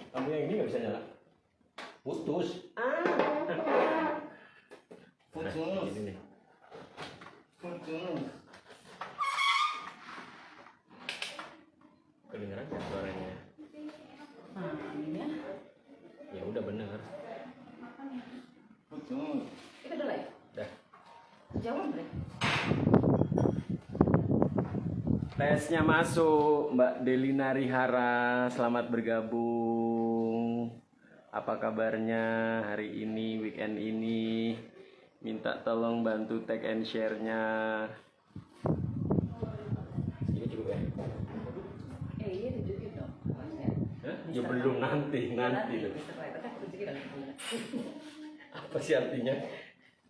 Lampu yang ini nggak bisa nyala. Putus. Putus. Ini nih. Putus. Kedengeran kan suaranya? Ini ya. Ya udah bener. Putus. Itu udah live. Dah. Jawab deh. Tesnya masuk, Mbak Delina Rihara, selamat bergabung. Apa kabarnya hari ini, weekend ini? Minta tolong bantu tag and share-nya. Ini cukup ya? Iya tunjukin dong. Hah? Ya belum, nanti loh. Apa sih artinya?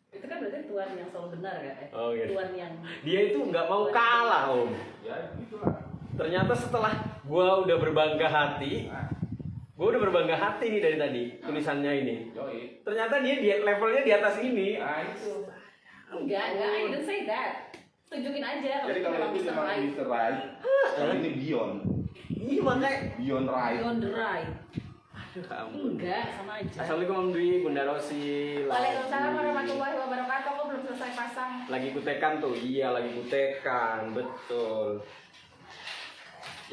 Itu kan berarti tuan yang selalu benar kan? Oh, iya. Tuan yang Dia itu nggak mau kalah, Om. Ya gitulah. Ternyata setelah gua udah berbangga hati nih dari tadi tulisannya ini. Yoi. Ternyata dia levelnya di atas ini. Itu. enggak, I didn't say that. Tunjukin aja Jadi kalau itu Mr. memang Right. Mr. Right, kalau ini beyond. Iya makanya. Beyond right. Beyond the right. Aduh, ampun. Enggak, sama aja. Assalamualaikum Om Dwi, Bunda Rosi. Waalaikumsalam warahmatullahi wabarakatuh. Aku belum selesai pasang. Lagi kutekan tuh, iya lagi kutekan, betul.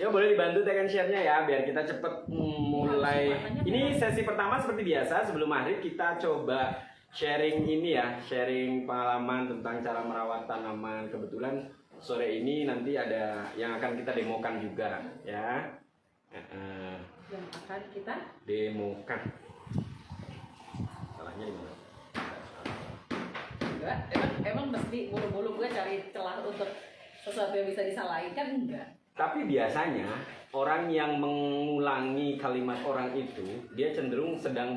Ya boleh dibantu tag and share-nya ya, biar kita cepet mulai. Ini sesi pertama seperti biasa, sebelum maghrib kita coba sharing ini ya, sharing pengalaman tentang cara merawat tanaman. Kebetulan sore ini nanti ada yang akan kita demokan juga ya. Yang akan kita Demokan. Salahnya di mana? enggak, emang mesti bulu-bulu gue cari celah untuk sesuatu yang bisa disalahin kan enggak. Tapi biasanya orang yang mengulangi kalimat orang itu dia cenderung sedang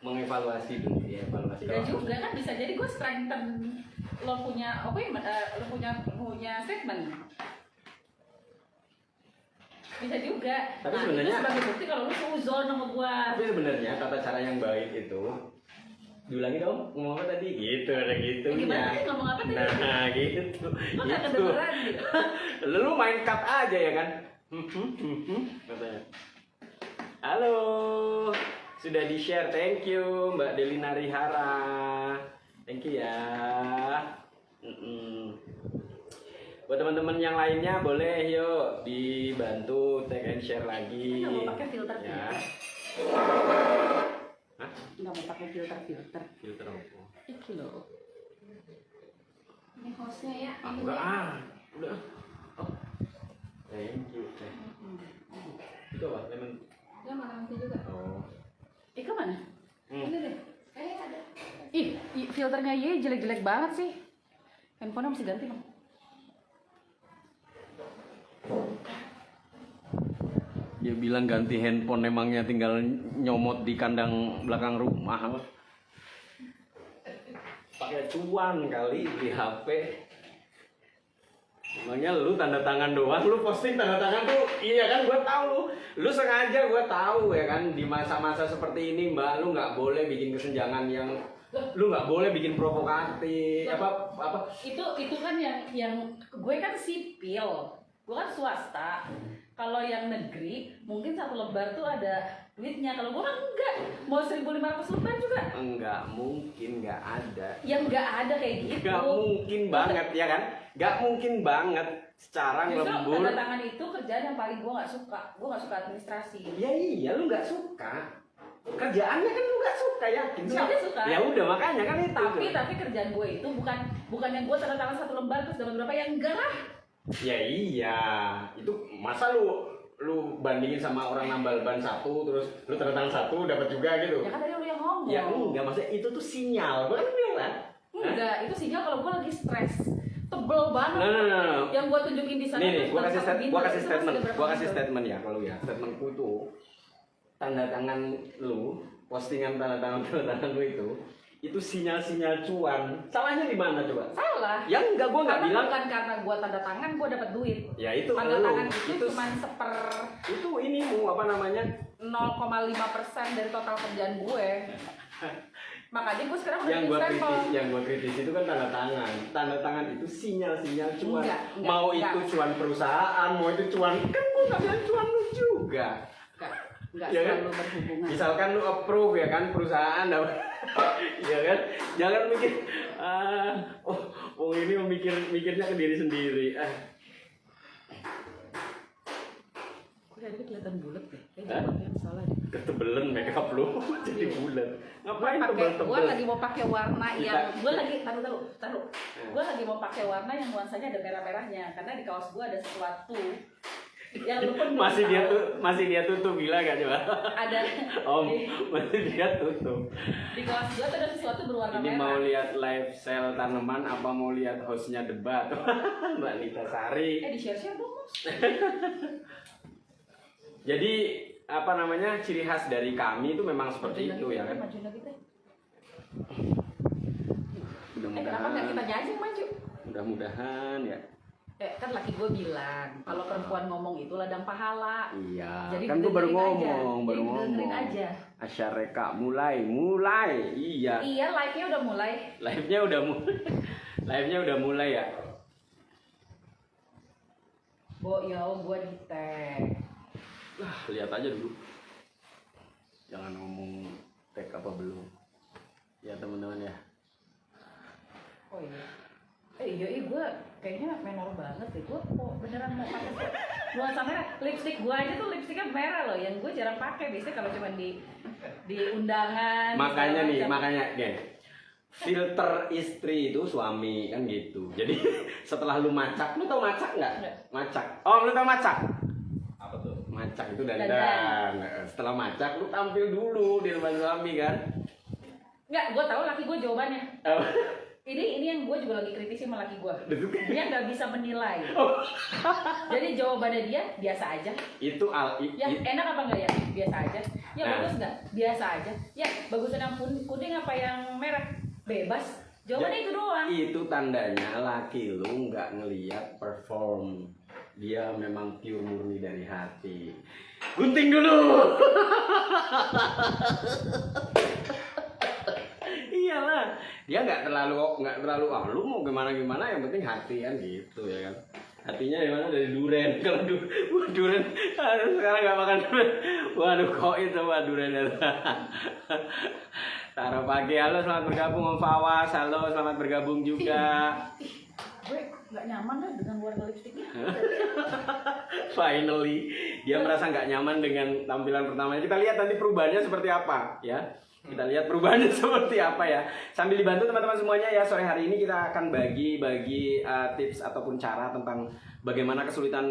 mengevaluasi dulu, ya evaluasi. Enggak juga kan bisa jadi gue strengthen lo punya apa ya, lo punya statement. Bisa juga. Tapi Nah, sebenarnya- itu sebagai bukti kalau lu suzon sama gua. Tapi sebenarnya tata cara yang baik itu diulangi dong, ngomong apa tadi? Gitu, ada gitunya. Gimana sih ngomong apa tadi? Nah, gitu. Lo nggak kedengeran gitu. Lu main cut aja ya kan? Katanya. Halo, sudah di share, thank you Mbak Delina Rihara, thank you ya. Buat teman-teman yang lainnya boleh yuk dibantu tag and share lagi. Nggak mau pakai filter ya. Hah? Nggak mau pakai filter. Filter apa? Iki loh. Ini hostnya ya. Ah, ini udah ya. udah. Oh. Thank you. Itu apa? Lemon. Dia makan nanti juga. Oh. Ika mana? Ini deh. Ada. Ih, filternya Ye jelek-jelek banget sih. Handphonenya mesti ganti dong. Dia bilang ganti handphone, emangnya tinggal nyomot di kandang belakang rumah. Pakai cuan kali di HP. Emangnya lu tanda tangan doang, lu posting tanda tangan tuh, iya kan, gua tahu lu sengaja, gua tahu ya kan, di masa-masa seperti ini Mbak, lu nggak boleh bikin kesenjangan yang, lu nggak boleh bikin provokatif, apa? Itu kan yang gue kan sipil. Gue kan swasta. Kalau yang negeri mungkin satu lembar tuh ada duitnya. Kalau gue kan enggak. Mau 1.500 lembar juga. Enggak mungkin, nggak ada. Yang enggak ada kayak gitu. Nggak mungkin banget ya kan? Nggak mungkin banget secara Justru ngelembur. tanda tangan itu kerjaan yang paling gue nggak suka. Gue nggak suka administrasi. Ya iya, lu nggak suka. Kerjaannya kan lu nggak suka, yakin? Nggak suka. Ya udah makanya kan itu. Tapi kerjaan gue itu bukan yang gue tanda tangan satu lembar terus dapat berapa, yang enggak lah. Ya iya, itu masa lu bandingin sama orang nambal ban satu terus lu tanda tangan satu dapat juga gitu? Ya kan tadi lu yang ngomong. Ya enggak, maksudnya itu tuh sinyal. Gua kan bilang kan? Enggak, itu sinyal kalau gue lagi stres. Tebel banget. No. Yang gue tunjukin di sana. Nih, tuh gua kasih bangsa statement, Binder, itu masih ada berapa gua kasih gitu. statement ya kalau ya. Statementku itu tanda tangan lu, postingan tanda tangan lu itu sinyal-sinyal cuan. Salahnya di mana coba? Salah. Ya enggak, gua nggak Karena bilang. bukan karena gue tanda tangan gue dapat duit. Ya itu Tanda lu. tangan itu Itu cuma itu inimu apa namanya? 0,5% dari total kerjaan gue. Makanya gue sekarang udah yang jadi gua stempel. kritis itu kan tanda tangan itu sinyal cuan. Enggak, mau enggak. itu cuan perusahaan, mau itu cuan, kan gua nggak bilang cuan lu juga. Enggak. nggak Ya kan? selalu berhubungan. Misalkan lu approve ya kan perusahaan ya kan, jangan mikir oh ini mikirnya ke diri sendiri. Kok tadi kelihatan bulat deh, kayak jawabnya yang salah deh. Ketebelan makeup lu jadi bulat. Ngapain Gue tebel-tebel? lagi mau pakai warna yang Kita- gue lagi taruh. Gue lagi mau pakai warna yang nuansanya ada merah-merahnya karena di kaos gue ada sesuatu yang lu pun belum masih dia tutup gila gak coba? ada Masih dia tutup. di kaos gue tuh ada sesuatu berwarna Ini merah. mau lihat live sale tanaman apa mau lihat hostnya debat? Mbak Nita Sari. Di share dong Mas. Jadi apa namanya ciri khas dari kami itu memang seperti itu ya kan. Majuin lagi teh. Kenapa nggak Mudah-mudahan. kita aja yang maju? Mudah-mudahan ya. Kan laki gue bilang kalau perempuan ngomong itu ladang pahala. Iya. Jadi Kan gue baru dengerin aja. ngomong, baru Jadi ngomong. dengerin aja. Asyareka mulai. Iya. Iya, live-nya udah mulai. Live-nya udah mulai. Live-nya udah mulai ya. Gue di tag. Lihat aja dulu. Jangan ngomong tag apa belum. Ya teman-teman ya. Oh iya. Gue kayaknya menor banget deh. Gue kok beneran mau pakai nuansa merah. Lipstick gue aja tuh lipstiknya merah loh. Yang gue jarang pakai. Biasanya kalau cuma di undangan. Makanya segala nih, macam. makanya geng. Filter istri itu suami kan gitu. Jadi setelah lu macak, lu tau macak nggak? Nggak. Macak. Oh, lu tau macak? Apa tuh? Macak itu dandan. Dandan. Setelah macak, lu tampil dulu di depan suami kan? Nggak, gue tahu laki gue jawabannya. Oh. Ini yang gue juga lagi kritisi sama laki gue. Dia nggak bisa menilai. Oh. Jadi jawabannya dia biasa aja. Itu Ya enak apa enggak ya? Biasa aja. Ya Nah. bagus nggak? Biasa aja. Ya bagusan yang kuning apa yang merah? Bebas. Jawabannya itu doang. Itu tandanya laki lu nggak ngeliat perform. Dia memang pure murni dari hati. Gunting dulu. Iyalah, dia nggak terlalu lu mau gimana yang penting hati kan gitu ya kan. Hatinya di mana dari duren. Kalau duren sekarang nggak makan duren. Waduh kok itu duren. Taruh pagi, halo selamat bergabung Om Fawas, halo selamat bergabung juga. Gue nggak nyaman deh dengan warna lipstiknya. Finally, dia merasa nggak nyaman dengan tampilan pertamanya. Kita lihat nanti perubahannya seperti apa ya. Kita lihat perubahannya seperti apa ya. Sambil dibantu teman-teman semuanya ya, sore hari ini kita akan bagi tips ataupun cara tentang bagaimana kesulitan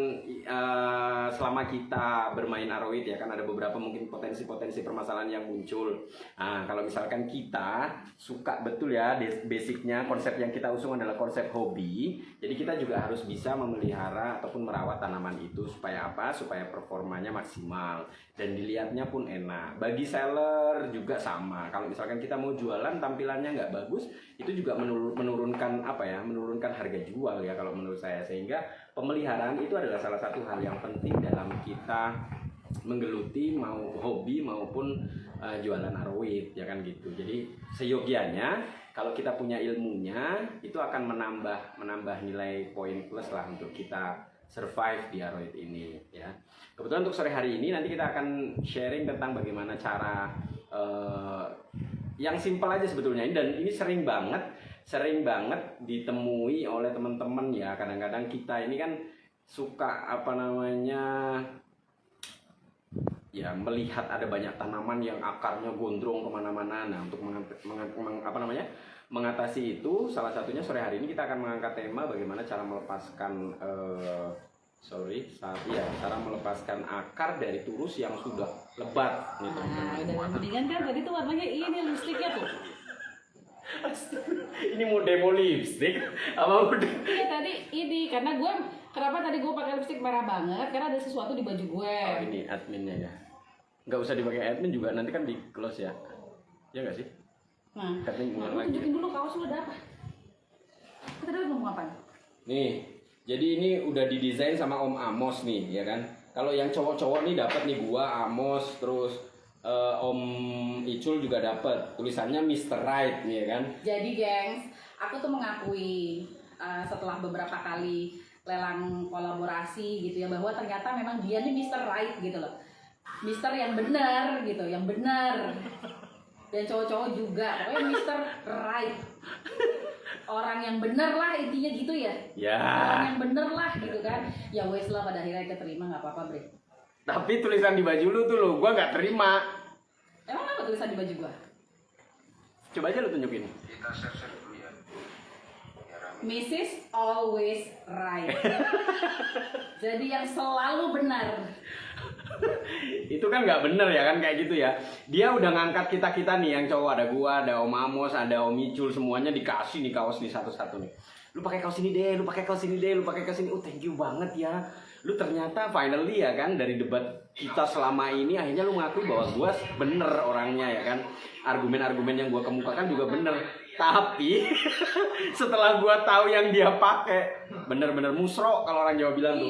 selama kita bermain Aroid ya kan, ada beberapa mungkin potensi-potensi permasalahan yang muncul. Nah, kalau misalkan kita suka betul ya, basicnya konsep yang kita usung adalah konsep hobi. Jadi kita juga harus bisa memelihara ataupun merawat tanaman itu supaya apa? Supaya performanya maksimal dan dilihatnya pun enak. Bagi seller juga sama. Kalau misalkan kita mau jualan tampilannya nggak bagus, itu juga menurunkan apa ya? Menurunkan harga jual ya kalau menurut saya. Sehingga pemeliharaan itu adalah salah satu hal yang penting dalam kita menggeluti mau hobi maupun jualan Aroid ya kan gitu. Jadi seyogianya kalau kita punya ilmunya itu akan menambah nilai poin plus lah untuk kita survive di Aroid ini ya. Kebetulan untuk sore hari ini nanti kita akan sharing tentang bagaimana cara yang simpel aja sebetulnya ini, dan ini sering banget ditemui oleh teman-teman ya. Kadang-kadang kita ini kan suka apa namanya ya, melihat ada banyak tanaman yang akarnya gondrong kemana-mana. Nah, untuk mengatasi itu, salah satunya sore hari ini kita akan mengangkat tema bagaimana cara melepaskan cara melepaskan akar dari turus yang sudah lebat nih teman-teman. Nah, udah mendingan kan tadi tuh warnanya ini lipstiknya tuh. Ini mau demo lipstick apa udah? Iya tadi ini karena kenapa tadi gue pakai lipstik merah banget karena ada sesuatu di baju gue. Oh, ini adminnya ya. Nggak usah dipakai admin juga, nanti kan di close ya. Ya nggak sih? Nah, Katanya lu ulang lagi. tunjukin dulu kaos lu ada apa? Kita tadi ngomong apa? Nih, jadi ini udah didesain sama Om Amos nih, ya kan? Kalau yang cowok-cowok nih dapat nih gua Amos, terus Om Icul juga dapat. Tulisannya Mr. Right nih, ya kan? Jadi gengs, aku tuh mengakui setelah beberapa kali lelang kolaborasi gitu ya, bahwa ternyata memang dia nih Mr. Right gitu loh. Mister yang benar gitu, yang benar. Dan cowok-cowok juga, pokoknya Mister Right. Orang yang benar lah intinya gitu ya. Ya. Orang yang benar lah gitu kan. Ya wes lah pada akhirnya kita terima nggak apa-apa bre. Tapi tulisan di baju lu tuh lo, gua nggak terima. Emang apa tulisan di baju gua? Coba aja lu tunjukin. Kita share dulu ya. Mrs. Always Right. Jadi yang selalu benar. Itu kan nggak bener ya kan kayak gitu ya. Dia udah ngangkat kita nih yang cowok, ada gua, ada Om Amos, ada Om Icul, semuanya dikasih nih kaos nih satu-satu nih. Lu pakai kaos ini deh, lu pakai kaos ini deh, lu pakai kaos ini. Oh thank you banget ya. Lu ternyata finally ya kan dari debat kita selama ini akhirnya lu ngakui bahwa gua bener orangnya ya kan. Argumen-argumen yang gua kemukakan juga bener. Tapi setelah gua tahu yang dia pakai bener-bener musro kalau orang Jawa bilang tuh.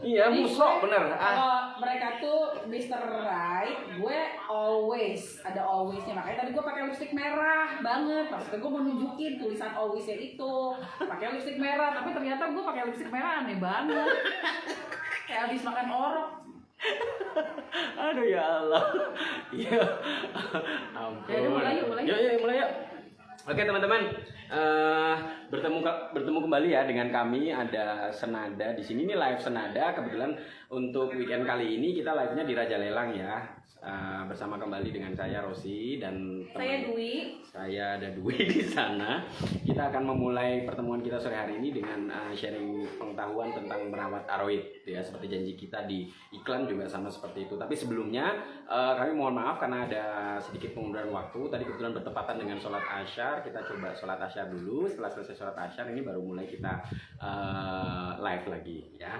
Iya Jadi musro gue, bener. Kalau mereka tuh Mr. Right, gue always ada alwaysnya. Makanya tadi gue pakai lipstick merah banget. Maksudnya gue mau nunjukin tulisan alwaysnya itu. Pakai lipstick merah, tapi ternyata gue pakai lipstick merah aneh banget. Kayak habis makan orok. Aduh ya Allah. Iya. Ampun. Ya, mulai yuk, mulai yuk. Yuk, mulai yuk. Oke teman-teman, bertemu kembali ya dengan kami, ada Senada di sini nih, live Senada. Kebetulan untuk weekend kali ini kita live-nya di Raja Lelang ya, bersama kembali dengan saya Rosi dan Saya Dwi. Saya ada Dwi di sana. Kita akan memulai pertemuan kita sore hari ini dengan sharing pengetahuan tentang merawat aroid ya, seperti janji kita di iklan juga sama seperti itu. Tapi sebelumnya kami mohon maaf karena ada sedikit pengunduran waktu. Tadi kebetulan bertepatan dengan sholat Asyar. Kita coba sholat Asyar dulu. Setelah selesai sholat Asyar ini baru mulai kita live lagi ya.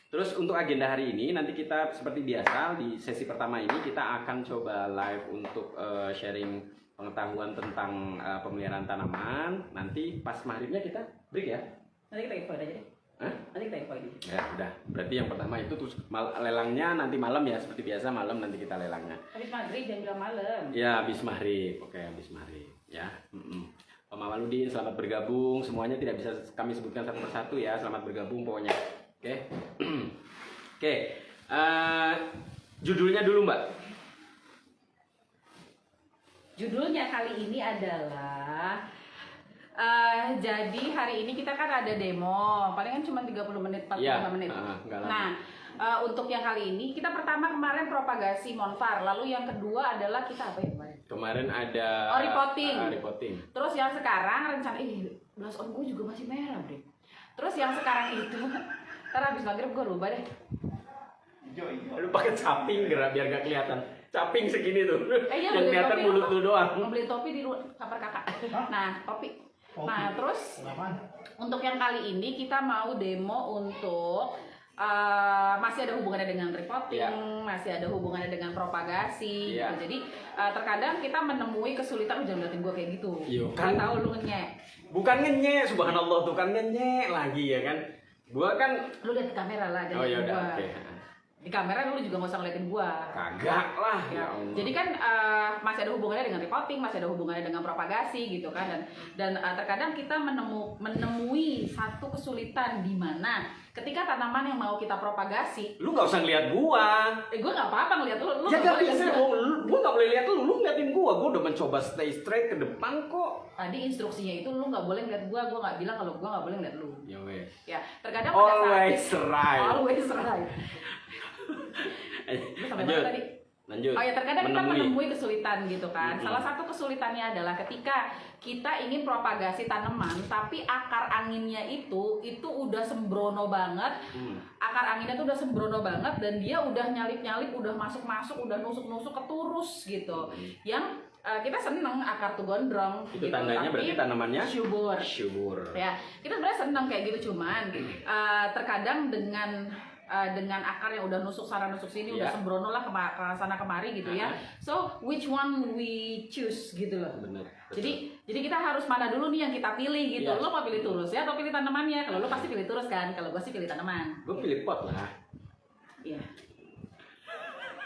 Terus untuk agenda hari ini nanti kita seperti biasa di sesi pertama ini kita akan coba live untuk sharing pengetahuan tentang pemeliharaan tanaman. Nanti pas maghribnya kita break ya. Nanti kita info aja deh. Hah? Nanti kita info aja. Ya udah. Berarti yang pertama itu terus lelangnya nanti malam ya, seperti biasa malam nanti kita lelangnya. Habis maghrib jam 2 malam. Ya habis maghrib. Oke habis maghrib ya. Pak Mamaludin selamat bergabung. Semuanya tidak bisa kami sebutkan satu persatu ya. Selamat bergabung pokoknya. Oke. Oke. Judulnya dulu Mbak. Judulnya kali ini adalah jadi hari ini kita kan ada demo, palingan cuma 30 menit, 45 menit. Enggak lama. Nah, untuk yang kali ini kita pertama kemarin propagasi Monfar, lalu yang kedua adalah kita apa ya kemarin? Kemarin ada repotting. Repotting. Terus yang sekarang rencana blush on gue juga masih merah, Bre. Terus yang sekarang itu ntar habis maghrib gue rubah deh. Lu pakai caping gerak biar gak kelihatan. Caping segini tuh. Iya, yang kelihatan topi, mulut lu doang. Mau beli topi di kamar kakak. Nah, topi. Nah, terus untuk yang kali ini kita mau demo untuk masih ada hubungannya dengan repotting, masih ada hubungannya dengan propagasi. Gitu. Jadi terkadang kita menemui kesulitan, jangan liatin gue kayak gitu. Kan tahu lu ngenyek. Bukan ngenyek, subhanallah tuh kan ngenyek lagi ya kan. Gua kan lu lihat kamera lah, oh ya udah oke. Di kamera lu juga nggak usah ngeliatin gua. Kagak lah ya. Jadi kan masih ada hubungannya dengan repotting, masih ada hubungannya dengan propagasi gitu kan, dan terkadang kita menemui satu kesulitan di mana ketika tanaman yang mau kita propagasi, lu nggak usah ngeliat gua. Gua nggak apa-apa ngeliat lu. Ya nggak bisa, gua nggak boleh lihat lu ngeliatin gua udah mencoba stay straight ke depan kok. Tadi instruksinya itu lu nggak boleh ngeliat gua nggak bilang kalau gua nggak boleh ngeliat lu. Ya wes. Ya terkadang Always right. Always right. Lanjut. Oh ya, terkadang kita menemui kesulitan gitu kan. Salah satu kesulitannya adalah ketika kita ingin propagasi tanaman tapi akar anginnya itu udah sembrono banget. Akar anginnya itu udah sembrono banget dan dia udah nyalip-nyalip, udah masuk-masuk, udah nusuk-nusuk keturus gitu. Yang kita seneng akar tuh gondrong itu gitu, tandanya tapi berarti tanamannya subur. Ya, kita sebenarnya seneng kayak gitu, cuman terkadang dengan akar yang udah nusuk sana nusuk sini, udah sembrono lah ke sana kemari gitu ya. So which one we choose gitu loh. Bener. Jadi kita harus mana dulu nih yang kita pilih gitu. Lo mau pilih turus ya atau pilih tanamannya? Kalau lo pasti pilih turus kan. Kalau gue sih pilih tanaman. Gue pilih pot lah. Iya.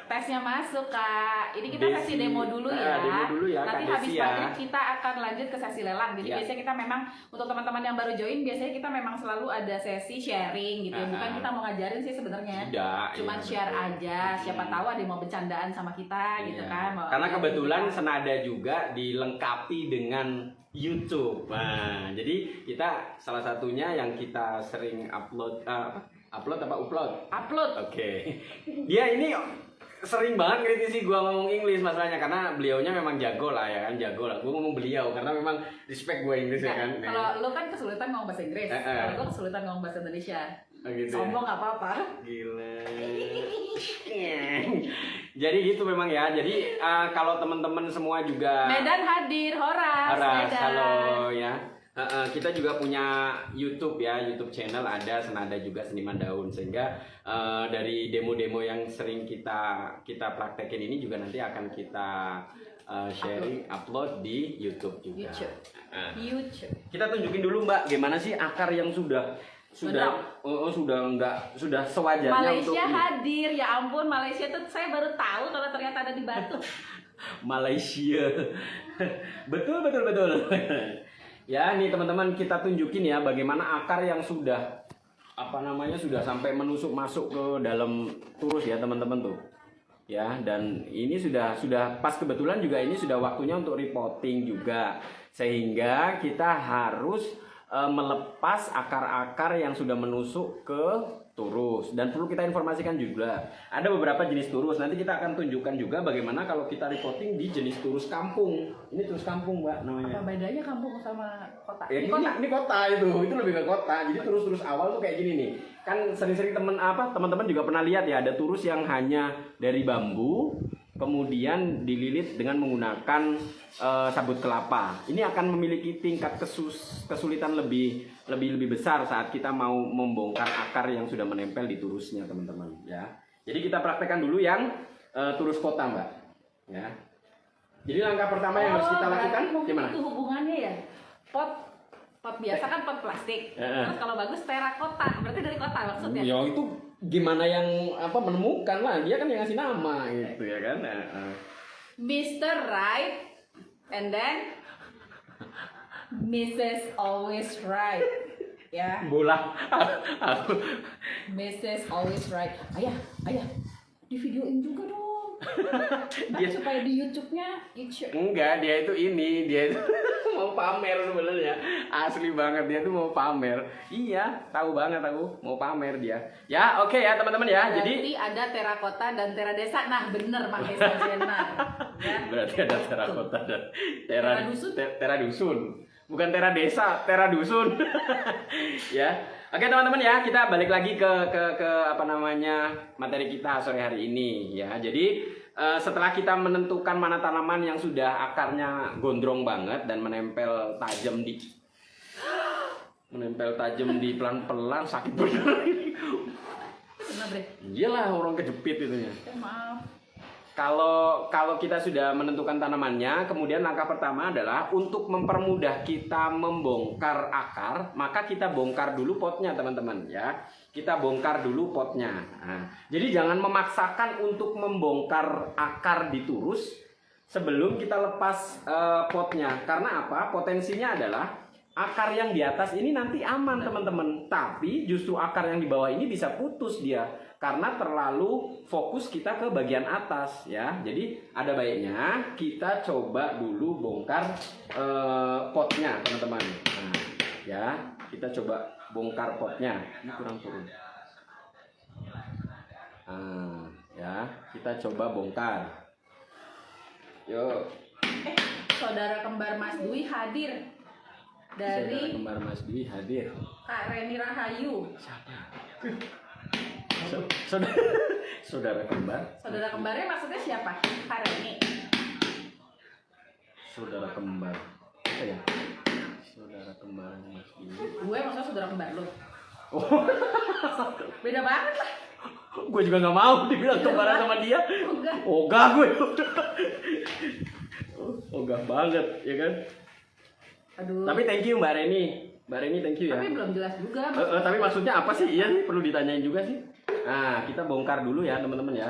Tesnya masuk Kak. Ini kita Desi. sesi demo dulu ya. Demo dulu ya, Nanti Kak habis Desi ya. maghrib kita akan lanjut ke sesi lelang. Jadi Ya. biasanya kita memang untuk teman-teman yang baru join, biasanya kita memang selalu ada sesi sharing gitu ya. Bukan kita mau ngajarin sih sebenarnya. Tidak. Cuman iya, share betul. aja. Siapa tahu ada yang mau bercandaan sama kita gitu Iya. kan. Mau Karena lihat kebetulan kita. senada juga dilengkapi dengan YouTube. Nah, jadi kita salah satunya yang kita sering upload upload. Oke. Dia ini sering banget kritisi gua ngomong Inggris masalahnya karena beliaunya memang jago lah ya kan, jago lah. Gua ngomong beliau karena memang respect gua Inggris ya kan. Kalau lo kan kesulitan ngomong bahasa Inggris, kalau gue kesulitan ngomong bahasa Indonesia. Oh, gitu ya? Sombong nggak apa-apa. Gila. Jadi gitu memang ya. Jadi kalau teman-teman semua juga Medan hadir, Horas, Horas, Medan. halo ya. Kita juga punya YouTube ya, YouTube channel ada senada juga Seniman Daun sehingga dari demo-demo yang sering kita praktekin ini juga nanti akan kita sharing upload di YouTube juga. YouTube. Kita tunjukin dulu Mbak, gimana sih akar yang sudah sewajarnya untuk Malaysia ini. hadir, ya ampun Malaysia tuh saya baru tahu kalau ternyata ada di Batu. Malaysia. betul. Ya, nih teman-teman kita tunjukin ya bagaimana akar yang sudah sudah sampai menusuk masuk ke dalam turus ya teman-teman tuh. Ya, dan ini sudah pas kebetulan juga ini sudah waktunya untuk repotting juga. Sehingga kita harus melepas akar-akar yang sudah menusuk ke turus. Dan perlu kita informasikan juga ada beberapa jenis turus. Nanti kita akan tunjukkan juga bagaimana kalau kita repotting di jenis turus kampung. Ini turus kampung Mbak namanya. Apa bedanya kampung sama kota? Ya, Di kota. ini kota itu lebih ke kota. Jadi turus awal tuh kayak gini nih. Kan sering-sering teman-teman juga pernah lihat ya ada turus yang hanya dari bambu, kemudian dililit dengan menggunakan sabut kelapa. Ini akan memiliki tingkat kesulitan lebih besar saat kita mau membongkar akar yang sudah menempel di turusnya teman-teman ya. Jadi kita praktekkan dulu yang turus kota Mbak. Ya. Jadi langkah pertama yang harus kita lakukan mungkin gimana? itu hubungannya ya. Pot biasa kan pot plastik. Terus kalau bagus terakota, berarti dari kota maksudnya. Ya itu gimana yang menemukan lah, dia kan yang ngasih nama gitu ya kan. Mr. Right and then Mrs. Always Right. Ya. Bola. Mrs. Always Right. Ayah, di videoin juga dong. Dia Supaya di YouTube-nya enggak, dia itu mau pamer sebenarnya. Asli banget dia tuh mau pamer. Iya, tahu banget aku mau pamer dia. Ya, oke ya teman-teman ya. Berarti ada terakota dan teradesa. Nah, bener Mahesa Jenar. Ya. Berarti ada terakota dan Dusun. tera dusun. Bukan tera desa, tera dusun. Ya. Oke teman-teman ya, kita balik lagi ke materi kita sore hari ini ya. Jadi setelah kita menentukan mana tanaman yang sudah akarnya gondrong banget dan menempel tajam di pelan-pelan sakit bener ini. Bener, Bre. Iyalah orang kejepit itunya. Maaf. Kalau kita sudah menentukan tanamannya, kemudian langkah pertama adalah untuk mempermudah kita membongkar akar, maka kita bongkar dulu potnya teman-teman ya. Kita bongkar dulu potnya. Nah, jadi jangan memaksakan untuk membongkar akar di turus sebelum kita lepas potnya. Karena apa? Potensinya adalah akar yang di atas ini nanti aman teman-teman, tapi justru akar yang di bawah ini bisa putus dia karena terlalu fokus kita ke bagian atas ya. Jadi ada baiknya kita coba dulu bongkar potnya teman-teman. Nah, ya kita coba bongkar potnya. Ini kurang turun. Nah, ya kita coba bongkar. Yuk. Saudara kembar Mas Dwi hadir. Saudara Dari kembar Mas Dwi hadir. Kak Reni Rahayu. Saudara kembar. Saudara kembarnya maksudnya siapa? Kak Reni. Saudara kembar. Apa ya? Saudara kembar Mas Dwi. Gue maksudnya saudara kembar lo. Oh. Beda banget lah. Gue juga nggak mau dibilang kembaran sama dia. Enggak. Ogah gue. Ogah banget, ya kan? Aduh. Tapi thank you Mbak Reni. Mbak Reni thank you ya. Tapi belum jelas juga. Tapi maksudnya apa sih? Iya nih perlu ditanyain juga sih. Nah, kita bongkar dulu ya teman-teman ya.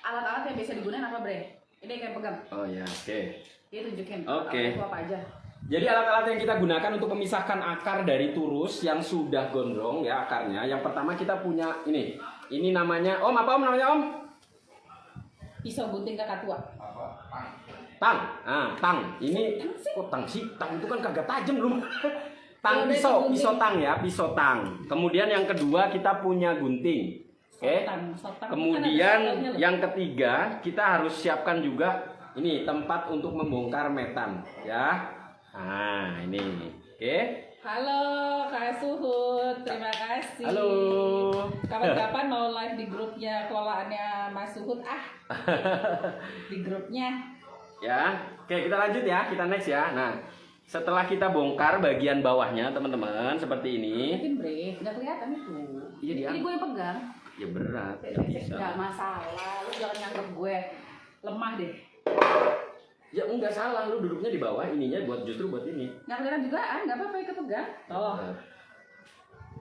alat-alat yang biasa digunakan apa Bre? Ini kayak pegang. Oh ya, oke. Dia tunjukin. Oke. Alat itu apa aja? Jadi alat-alat yang kita gunakan untuk memisahkan akar dari turus yang sudah gondrong ya akarnya. Yang pertama kita punya ini. Ini namanya Om, apa Om namanya Om? Pisau gunting kakak tua. Tang. Ah, tang. Ini kok tang sih? Tang itu kan kagak tajam belum. Tang Ya, pisau, udah pisau tang ya, pisau tang. Kemudian yang kedua kita punya gunting. Oke. Sotan. Kemudian Kan ada sotannya loh. yang ketiga kita harus siapkan juga ini tempat untuk membongkar metan ya. Nah, ini. Oke. Halo Kak Suhud, terima kasih. Halo. Kapan-kapan mau live di grupnya kelolaannya Mas Suhud di grupnya. Ya. Oke, kita lanjut ya. Kita next ya. Nah, setelah kita bongkar bagian bawahnya, teman-teman, seperti ini. Mungkin Bre, nggak kelihatan itu. Iya, dia. Ini gue yang pegang. Ya berat, nggak bisa. Nggak masalah, lu jangan nganggep gue lemah deh. Ya enggak salah, lu duduknya di bawah, ininya justru buat ini. Nggak kelihatan juga, nggak apa-apa ikut pegang. Oh.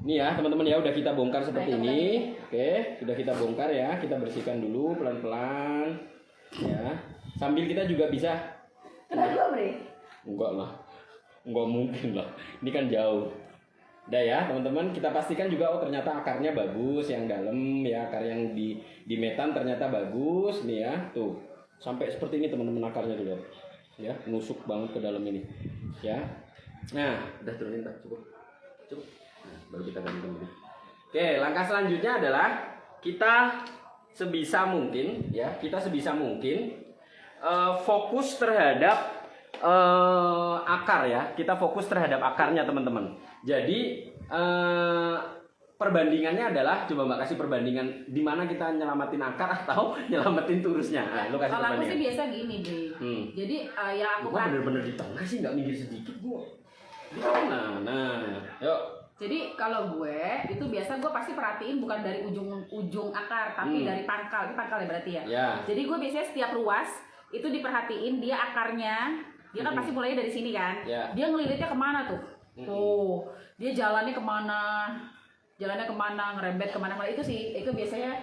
Ini ya teman-teman ya, udah kita bongkar seperti Baik, ini. Oke, sudah kita bongkar ya. Kita bersihkan dulu pelan-pelan. Ya, sambil kita juga bisa. Kenapa Bre? Enggak lah, enggak mungkin lah. Ini kan jauh. Udah ya teman-teman, kita pastikan juga oh ternyata akarnya bagus yang dalam ya, akar yang di metan ternyata bagus nih ya. Tuh, sampai seperti ini teman-teman akarnya tuh lihat. Ya, nusuk banget ke dalam ini. Ya. Nah, udah turunin tak cukup. Cukup. Nah, baru kita ganti ini. Oke, langkah selanjutnya adalah kita sebisa mungkin ya, fokus terhadap akar ya. Kita fokus terhadap akarnya teman-teman. Jadi perbandingannya adalah coba Mbak kasih perbandingan di mana kita nyelamatin akar atau nyelamatin turusnya. Nah, lu kasih Kalau aku perbandingan. sih biasa gini Bre. Jadi yang aku Gua bener-bener di tengah sih nggak minggir sedikit gua. Di tengah. Nah, yuk. Jadi kalau gue itu biasa gue pasti perhatiin bukan dari ujung akar tapi dari pangkal. Ini pangkal ya berarti ya. Ya. Jadi gue biasanya setiap ruas itu diperhatiin dia akarnya. Dia kan pasti mulainya dari sini kan. Ya. Dia ngelilitnya kemana tuh? Tuh. Dia jalannya kemana? Ngerembet kemana? Itu sih. Itu biasanya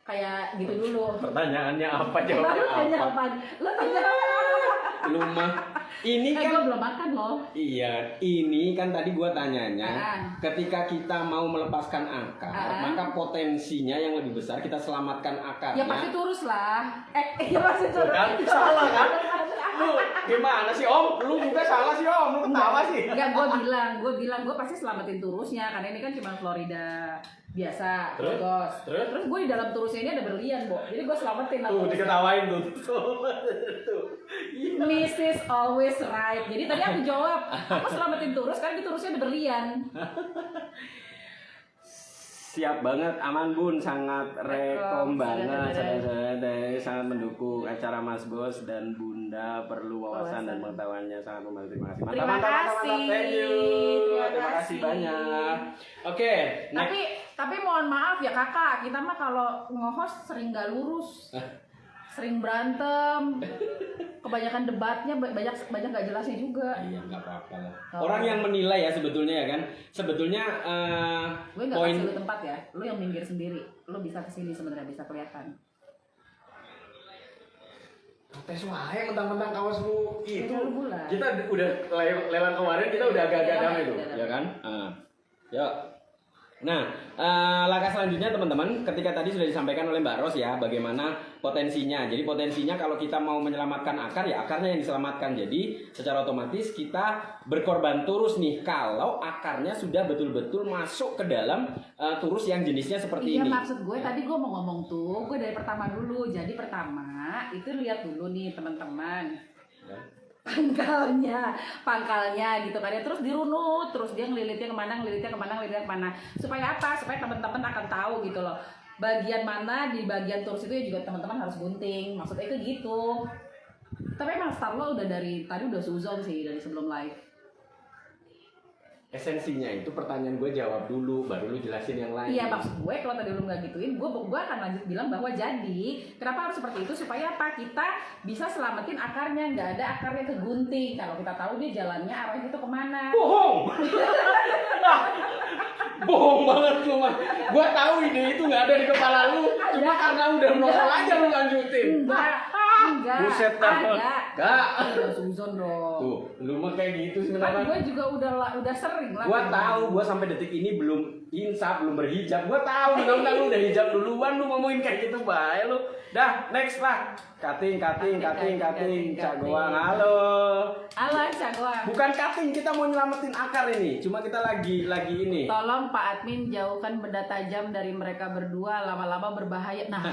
kayak gitu dulu. Pertanyaannya apa? Lu Jawabnya tanya apa? apa? Lu tanya apa? Lu mah ini Gue kan belum makan loh. iya, ini kan tadi gua tanyanya, ketika kita mau melepaskan akar, maka potensinya yang lebih besar kita selamatkan akarnya. Ya pasti turus lah. Ya pasti turus. Kan salah kan? Lu gimana sih Om? Lu juga salah sih Om. Lu ketawa sih. Enggak, gue bilang gue pasti selamatin turusnya karena ini kan cuma Florida biasa, terus gue di dalam turusnya ini ada berlian, Bo. Jadi gue selamatin lah. Tuh diketawain tuh. Tuh. Mrs. always right. Jadi tadi aku jawab, aku selamatin turus karena di turusnya ada berlian. Siap banget, aman Bun, sangat rekom banget, sudah. sangat mendukung acara Mas Bos dan Bunda, perlu wawasan dan pengetahuannya, sangat membantu. Terima kasih. Terima kasih. Thank you. Terima kasih banyak. Oke, Tapi mohon maaf ya kakak, kita mah kalau nge-host sering gak lurus, sering berantem, kebanyakan debatnya banyak gak jelasnya juga. iya nggak apa-apa lah. Orang yang menilai ya sebetulnya ya kan, sebetulnya Gue gak kasih lu tempat ya, lu yang minggir sendiri, lu bisa kesini sebenarnya bisa kelihatan. tes wae mentang-mentang kaos lu itu. Lu bulan. Kita udah lelang kemarin kita udah agak-agak damai tuh, ya kan? Yuk. Nah, langkah selanjutnya teman-teman, ketika tadi sudah disampaikan oleh Mbak Ros ya, bagaimana potensinya. Jadi potensinya kalau kita mau menyelamatkan akar, ya akarnya yang diselamatkan. Jadi secara otomatis kita berkorban turus nih, kalau akarnya sudah betul-betul masuk ke dalam turus yang jenisnya seperti ini. Iya, maksud gue tadi gue mau ngomong tuh, gue dari pertama dulu. Jadi pertama, itu lihat dulu nih teman-teman. Ya. pangkalnya gitu kan ya, terus dirunut, terus dia ngelilitnya kemana, supaya apa? Supaya teman-teman akan tahu gitu loh bagian mana di bagian turus itu ya, juga teman-teman harus gunting, maksudnya itu gitu. Tapi emang start lo udah dari tadi udah suzon sih dari sebelum live. Esensinya itu pertanyaan gue jawab dulu, baru lu jelasin yang lain. Iya, maksud gue kalau tadi lu nggak gituin, gue akan lanjut bilang bahwa jadi kenapa harus seperti itu, supaya apa? Kita bisa selamatin akarnya, nggak ada akarnya kegunting. Kalau kita tahu dia jalannya arahnya itu kemana. Bohong. Bohong banget lu mah. Gua tahu ide itu nggak ada di kepala lu. Cuma karena udah nongol aja lu lanjutin. Enggak. Buset dah. Ada. Enggak. Udah suzon dong. Tuh, lu mah kayak gitu Kan sebenarnya. gue juga udah sering lah. Gua tahu, gua sampai detik ini belum insaf, belum berhijab. Gua tahu, mentang-mentang lu udah hijab duluan lu ngomongin kayak gitu bae lu. Dah, next lah. Cutting. Cak Goang, halo. Halo Cak Goang. Bukan cutting, kita mau nyelamatin akar ini. Cuma kita lagi ini. Tolong Pak Admin jauhkan benda tajam dari mereka berdua, lama-lama berbahaya. Nah,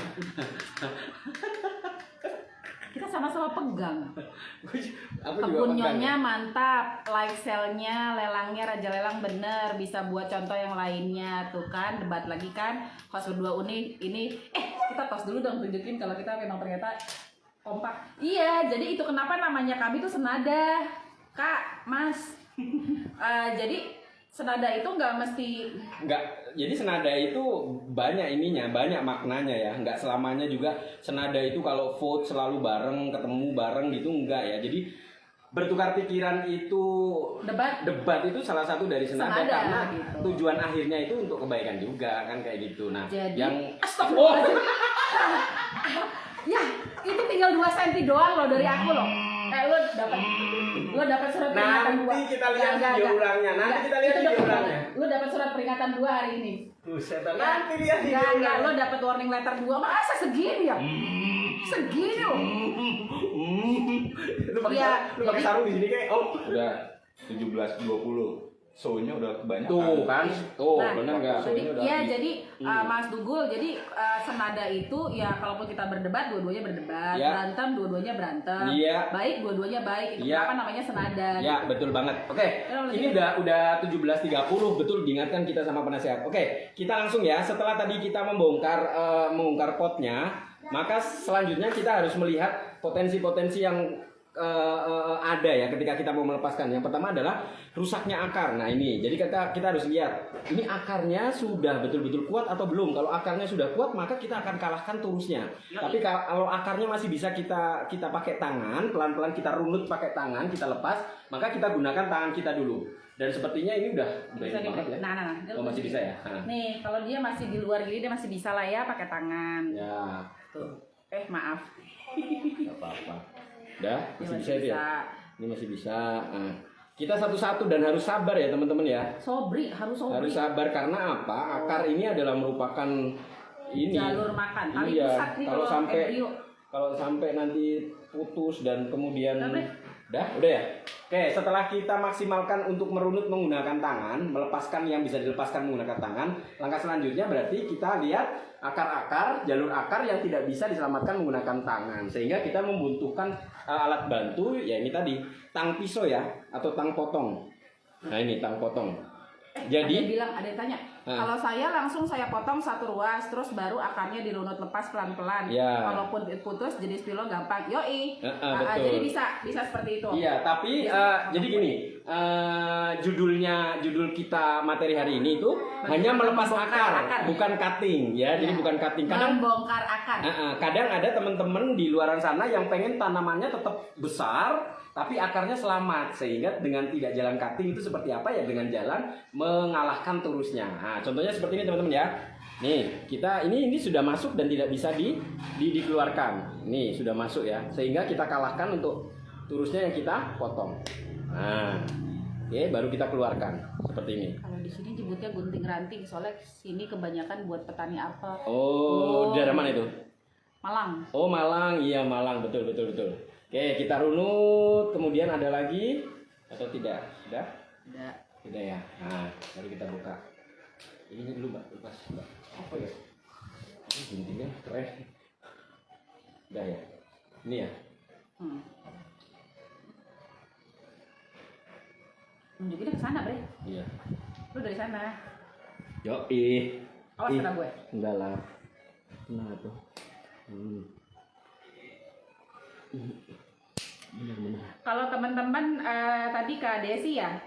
kita sama-sama pegang. Aku juga Kebun pegang. nyonya mantap, like sale-nya, lelangnya Raja Lelang bener, bisa buat contoh yang lainnya tuh kan, debat lagi kan, host berdua ini, kita tos dulu dong tunjukin kalau kita memang ternyata kompak. Iya, jadi itu kenapa namanya kami tuh senada, Kak, Mas. Jadi senada itu nggak mesti. Enggak, jadi senada itu banyak ininya, banyak maknanya ya. Enggak selamanya juga senada itu kalau vote selalu bareng, ketemu bareng gitu enggak ya. Jadi bertukar pikiran itu debat itu salah satu dari senada karena gitu. tujuan akhirnya itu untuk kebaikan juga kan kayak gitu. Nah, Jadi, yang astagfirullahaladzim. Ya, itu tinggal 2 cm doang loh dari aku loh. Lo dapat surat peringatan 2. nanti kita lihat video ulangnya. Nanti kita lihat video ulangnya. Lo dapat surat peringatan 2 hari ini. Buset, nanti lihat video Enggak, lo ulangnya. dapat warning letter 2. Masa segini ya? Segini loh. Lu pakai Iya, lu pakai jadi- sarung di sini kayak Udah 17.20. Show-nya udah kebanyakan. tuh kan. Tuh, Nah, benar enggak? jadi Mas Dugul, jadi senada itu ya kalaupun kita berdebat, dua-duanya berdebat, Ya. berantem, dua-duanya berantem, Iya. baik, dua-duanya baik. Itu Iya. kenapa namanya senada? Ya, betul banget. Oke, ini udah 17.30, betul diingatkan kita sama penasehat. Oke, kita langsung ya. Setelah tadi kita membongkar potnya, maka selanjutnya kita harus melihat potensi-potensi yang ada ya ketika kita mau melepaskan. Yang pertama adalah rusaknya akar. Nah ini, jadi kita harus lihat ini akarnya sudah betul-betul kuat atau belum. Kalau akarnya sudah kuat, maka kita akan kalahkan turusnya. Tapi kalau akarnya masih bisa kita pakai tangan, pelan-pelan kita runut pakai tangan, kita lepas, maka kita gunakan tangan kita dulu. Dan sepertinya ini udah Bisa ini banget ya. Nah. Oh, masih bisa ya. Nah. Nih, kalau dia masih di luar gini dia masih bisa lah ya pakai tangan. Ya, Tuh. Maaf. nggak apa-apa. Udah, Dia masih bisa itu ya. bisa. Ini masih bisa. Nah, kita satu-satu dan harus sabar ya teman-teman ya. Harus sobri. Harus sabar karena apa? Akar ini adalah merupakan ini Jalur makan. Paling iya, pusat nih kalau sampai embrio. kalau sampai nanti putus dan kemudian Udah, udah ya. Oke, setelah kita maksimalkan untuk merunut menggunakan tangan, melepaskan yang bisa dilepaskan menggunakan tangan, langkah selanjutnya berarti kita lihat akar-akar, jalur akar yang tidak bisa diselamatkan menggunakan tangan, sehingga kita membutuhkan alat bantu, ya ini tadi tang pisau ya, atau tang potong. Nah ini tang potong. Jadi ada yang tanya, kalau saya langsung saya potong satu ruas, terus baru akarnya dirunut lepas pelan-pelan. Ya. Kalaupun putus jadi spilo gampang. Yoi. betul. Jadi bisa seperti itu. Iya, tapi jadi gini, judul kita materi hari ini itu hanya melepas akar, bukan cutting ya. Jadi bukan cutting. Kadang membongkar akar. kadang ada teman-teman di luaran sana yang pengen tanamannya tetap besar tapi akarnya selamat, sehingga dengan tidak jalan cutting itu seperti apa ya, dengan jalan mengalahkan turusnya. Nah, contohnya seperti ini teman-teman ya. Nih, kita ini sudah masuk dan tidak bisa dikeluarkan. Nih, sudah masuk ya. Sehingga kita kalahkan untuk turusnya yang kita potong. Nah, oke, baru kita keluarkan seperti ini. Kalau di sini nyebutnya gunting ranting, soalnya sini kebanyakan buat petani apel. Oh, daerah mana itu? Malang. Oh, Malang. Iya, Malang. Betul. Oke, kita runut. Kemudian ada lagi atau tidak? Sudah? Udah. Tidak ya. Nah, baru kita buka. Ini dulu, Mbak. Lepas, Mbak. Apa ya? Ini guntingnya keren. Udah ya. Ini ya. Nunjukinnya ke sana, Bre. Iya. Lu dari sana. Yoi. Awas kena gue. Enggak lah. Nah, tuh. Benar. Kalau teman-teman tadi Kak Desi ya,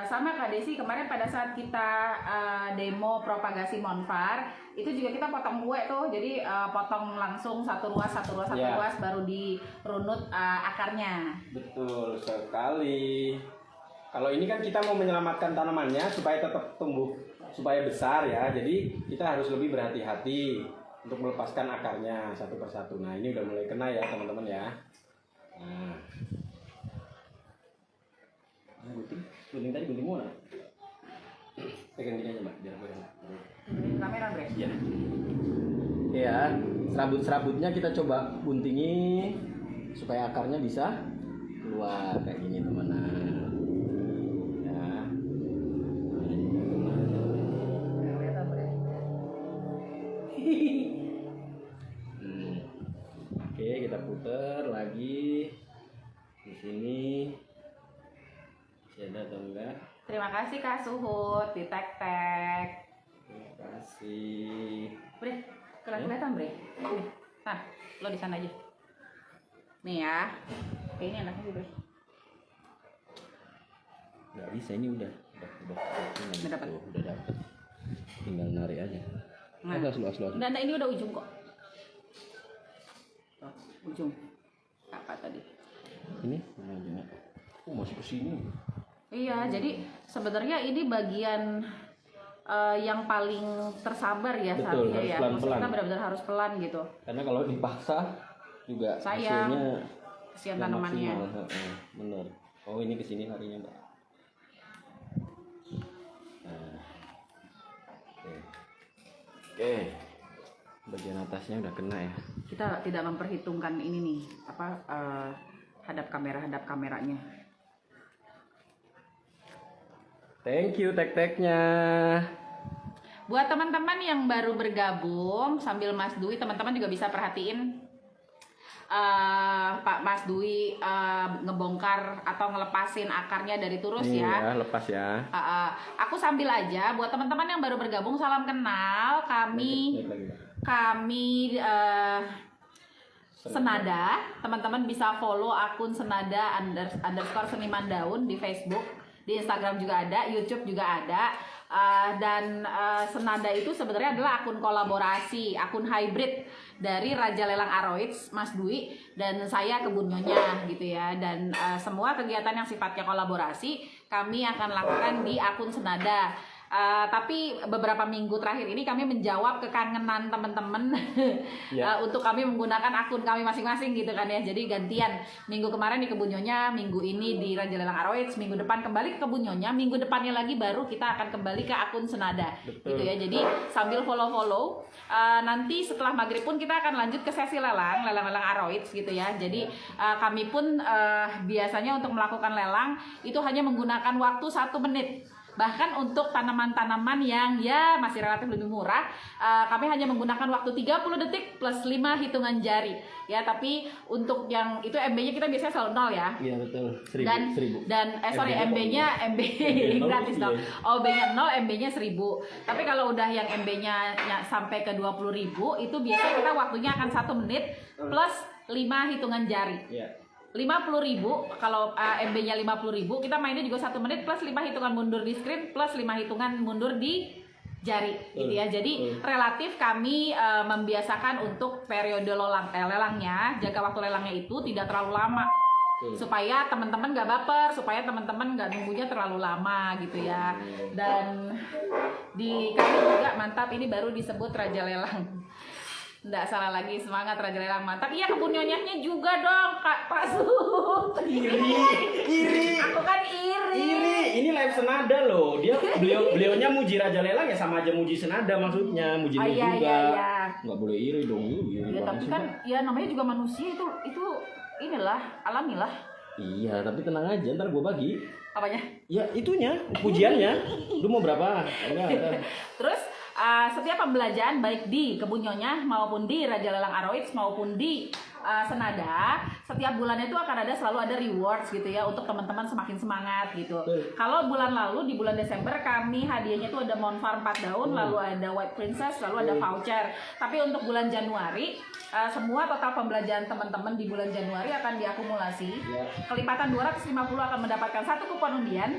sama Kak Desi kemarin pada saat kita demo propagasi Monfar, itu juga kita potong kue tuh, jadi potong langsung satu ruas Ya. baru dirunut akarnya. Betul sekali. Kalau ini kan kita mau menyelamatkan tanamannya supaya tetap tumbuh supaya besar ya. Jadi kita harus lebih berhati-hati untuk melepaskan akarnya satu persatu. Nah ini udah mulai kena ya teman-teman ya. Nah, gunting tadi gunting mana? Pegang gini aja mbak, biar gue enak. Kamera bre. Iya. Ya, serabut-serabutnya kita coba guntingi supaya akarnya bisa keluar kayak gini teman-teman. Ya. Kelihatan bre. Oke, kita putar lagi di sini. Masih ada atau enggak? Terima kasih Kak Suhut di tek-tek. Terima kasih. Bre, kelihatan bre. Nih, nah, lo di sana aja. Nih ya. Kayak ini enaknya sih bre. Nggak bisa, ini udah Udah dapat. Udah dapat. Tinggal narik aja. Nah. Ada aslu. Nah, ini udah ujung kok. Oh, ujung. Apa tadi? Ini mana aja? Oh, masih ke sini. Iya, jadi sebenarnya ini bagian yang paling tersabar ya Betul, seharusnya harus ya. pelan-pelan. Maksudnya kita benar-benar harus pelan gitu. Karena kalau dipaksa juga Sayang. hasilnya Kesian nggak tanamannya. maksimal. Bener. Oh, ini ke sini larinya, Mbak. Nah. Oke. Bagian atasnya udah kena ya. Kita tidak memperhitungkan ini nih, hadap kameranya. Thank you tek-teknya. Buat teman-teman yang baru bergabung sambil Mas Dwi, teman-teman juga bisa perhatiin Pak Mas Dwi ngebongkar atau ngelepasin akarnya dari turus Nih ya. Lepas ya. Aku sambil aja buat teman-teman yang baru bergabung, salam kenal. Kami Senada, teman-teman bisa follow akun Senada _ Seniman Daun di Facebook, di Instagram juga ada, YouTube juga ada. Dan Senada itu sebenarnya adalah akun kolaborasi, akun hybrid dari Raja Lelang Aroids, Mas Dwi, dan saya Kebun Nyonya gitu ya. Dan semua kegiatan yang sifatnya kolaborasi kami akan lakukan di akun Senada. Tapi beberapa minggu terakhir ini kami menjawab kekangenan teman-teman Ya. untuk kami menggunakan akun kami masing-masing gitu kan ya. Jadi gantian, minggu kemarin di Kebun Nyonya, minggu ini di Raja Lelang Aroids, minggu depan kembali ke Kebun Nyonya, minggu depannya lagi baru kita akan kembali ke akun Senada. Betul. Gitu ya. Jadi sambil follow-follow, nanti setelah maghrib pun kita akan lanjut ke sesi lelang Aroids gitu ya. Jadi kami pun biasanya untuk melakukan lelang itu hanya menggunakan waktu 1 menit. Bahkan untuk tanaman-tanaman yang ya masih relatif lebih murah, kami hanya menggunakan waktu 30 detik plus 5 hitungan jari ya. Tapi untuk yang itu MB-nya kita biasanya selalu 0 ya. Iya betul. 1000. Dan MB-nya gratis dong. Oh, MB-nya 0, MB-nya 1000. Tapi kalau udah yang MB-nya sampai ke 20.000 itu biasanya kita waktunya akan 1 menit plus 5 hitungan jari. Iya. 50.000 kalau MB-nya 50.000, kita mainnya juga 1 menit plus 5 hitungan mundur di screen plus 5 hitungan mundur di jari gitu ya. Jadi relatif kami membiasakan untuk periode lelangnya, jangka waktu lelangnya itu tidak terlalu lama. Supaya teman-teman nggak baper, supaya teman-teman nggak nunggunya terlalu lama gitu ya. Dan di kami juga mantap, ini baru disebut Raja Lelang. Nggak salah lagi, semangat Raja Lelang mantap. Iya, Kebun Nyonyanya juga dong Kak Pak Sut. Iri. Aku kan iri. Ini live Senada loh. Beliaunya muji Raja Lelang ya, sama aja muji Senada maksudnya, muji lu Iya, juga. iya. Nggak boleh iri dong. Ya tapi kan ya namanya juga manusia, itu inilah alamilah. Iya, tapi tenang aja, ntar gue bagi. Apanya? Ya itunya, pujiannya. Lu mau berapa? Enggak. Terus setiap pembelajaran baik di Kebun Nyonya maupun di Raja Lelang Aroids maupun di Senada, setiap bulannya itu akan selalu ada rewards gitu ya, untuk teman-teman semakin semangat gitu. Kalau bulan lalu di bulan Desember kami hadiahnya itu ada Monfar 4 daun, lalu ada White Princess, lalu ada voucher. Tapi untuk bulan Januari semua total pembelajaran teman-teman di bulan Januari akan diakumulasi. Kelipatan 250 akan mendapatkan 1 kupon undian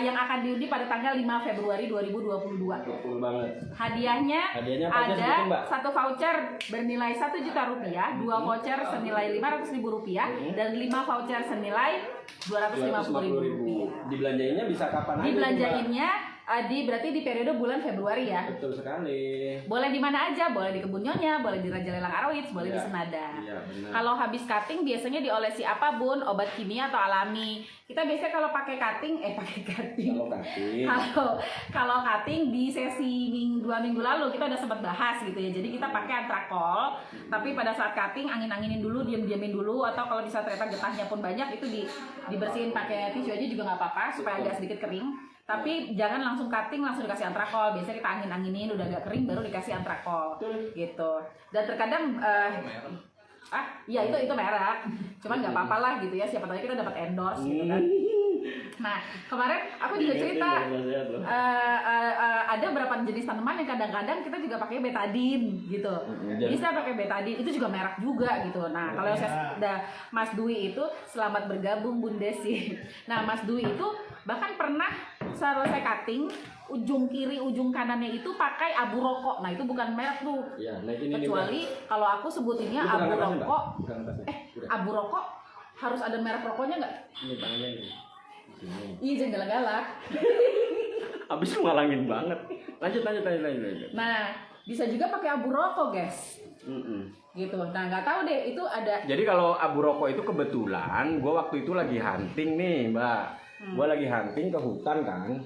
yang akan diundi pada tanggal 5 Februari 2022. Betul banget. Hadiahnya apa aja sebutin, Mbak? ada 1 voucher bernilai 1 juta rupiah, 2 voucher senilai 500.000 rupiah, dan 5 voucher senilai 250.000 rupiah. Dibelanjainnya bisa kapan aja? Dibelanjainnya berarti di periode bulan Februari ya. Betul sekali. Boleh di mana aja, boleh di Kebun Nyonya, boleh di Raja Lelang Aroits, boleh di Iya. Senada. Iya, benar. Kalau habis cutting biasanya diolesi apa bun? Obat kimia atau alami? Kita biasanya kalau pakai cutting, Kalau kaki. kalau cutting di sesi 2 minggu lalu kita udah sempat bahas gitu ya. Jadi kita pakai antrakol, tapi pada saat cutting angin-anginin dulu, diamin dulu, atau kalau di saat ternyata getahnya pun banyak itu dibersihin pakai tisu aja juga nggak apa-apa supaya agak sedikit kering. Tapi jangan langsung cutting langsung dikasih antrakol. Biasanya kita angin-anginin udah agak kering baru dikasih antrakol gitu. Dan terkadang iya itu merek. Cuman nggak apa-apa lah gitu ya. Siapa tahu kita dapat endorse gitu kan. Nah kemarin aku juga cerita ada beberapa jenis tanaman yang kadang-kadang kita juga pakai betadine gitu. Bisa pakai betadine, itu juga merek juga gitu. Nah kalau saya Mas Dwi itu selamat bergabung Bun Desi. Nah Mas Dwi itu bahkan pernah selesai cutting ujung kiri ujung kanannya itu pakai abu rokok. Nah itu bukan merek tuh. Iya, nah ini Kecuali kalau aku sebutinnya Ini abu bukan atasnya, rokok. Mbak. Bukan atasnya. Udah. Abu rokok harus ada merek rokoknya nggak? Ini tangannya ini. Sini. Iya jangan galak-galak. Abis lu ngalangin banget. Lanjut. Nah bisa juga pakai abu rokok guys. Gitu. Nah nggak tahu deh itu ada. Jadi kalau abu rokok itu kebetulan gue waktu itu lagi hunting nih Mbak. Gue lagi hunting ke hutan kan,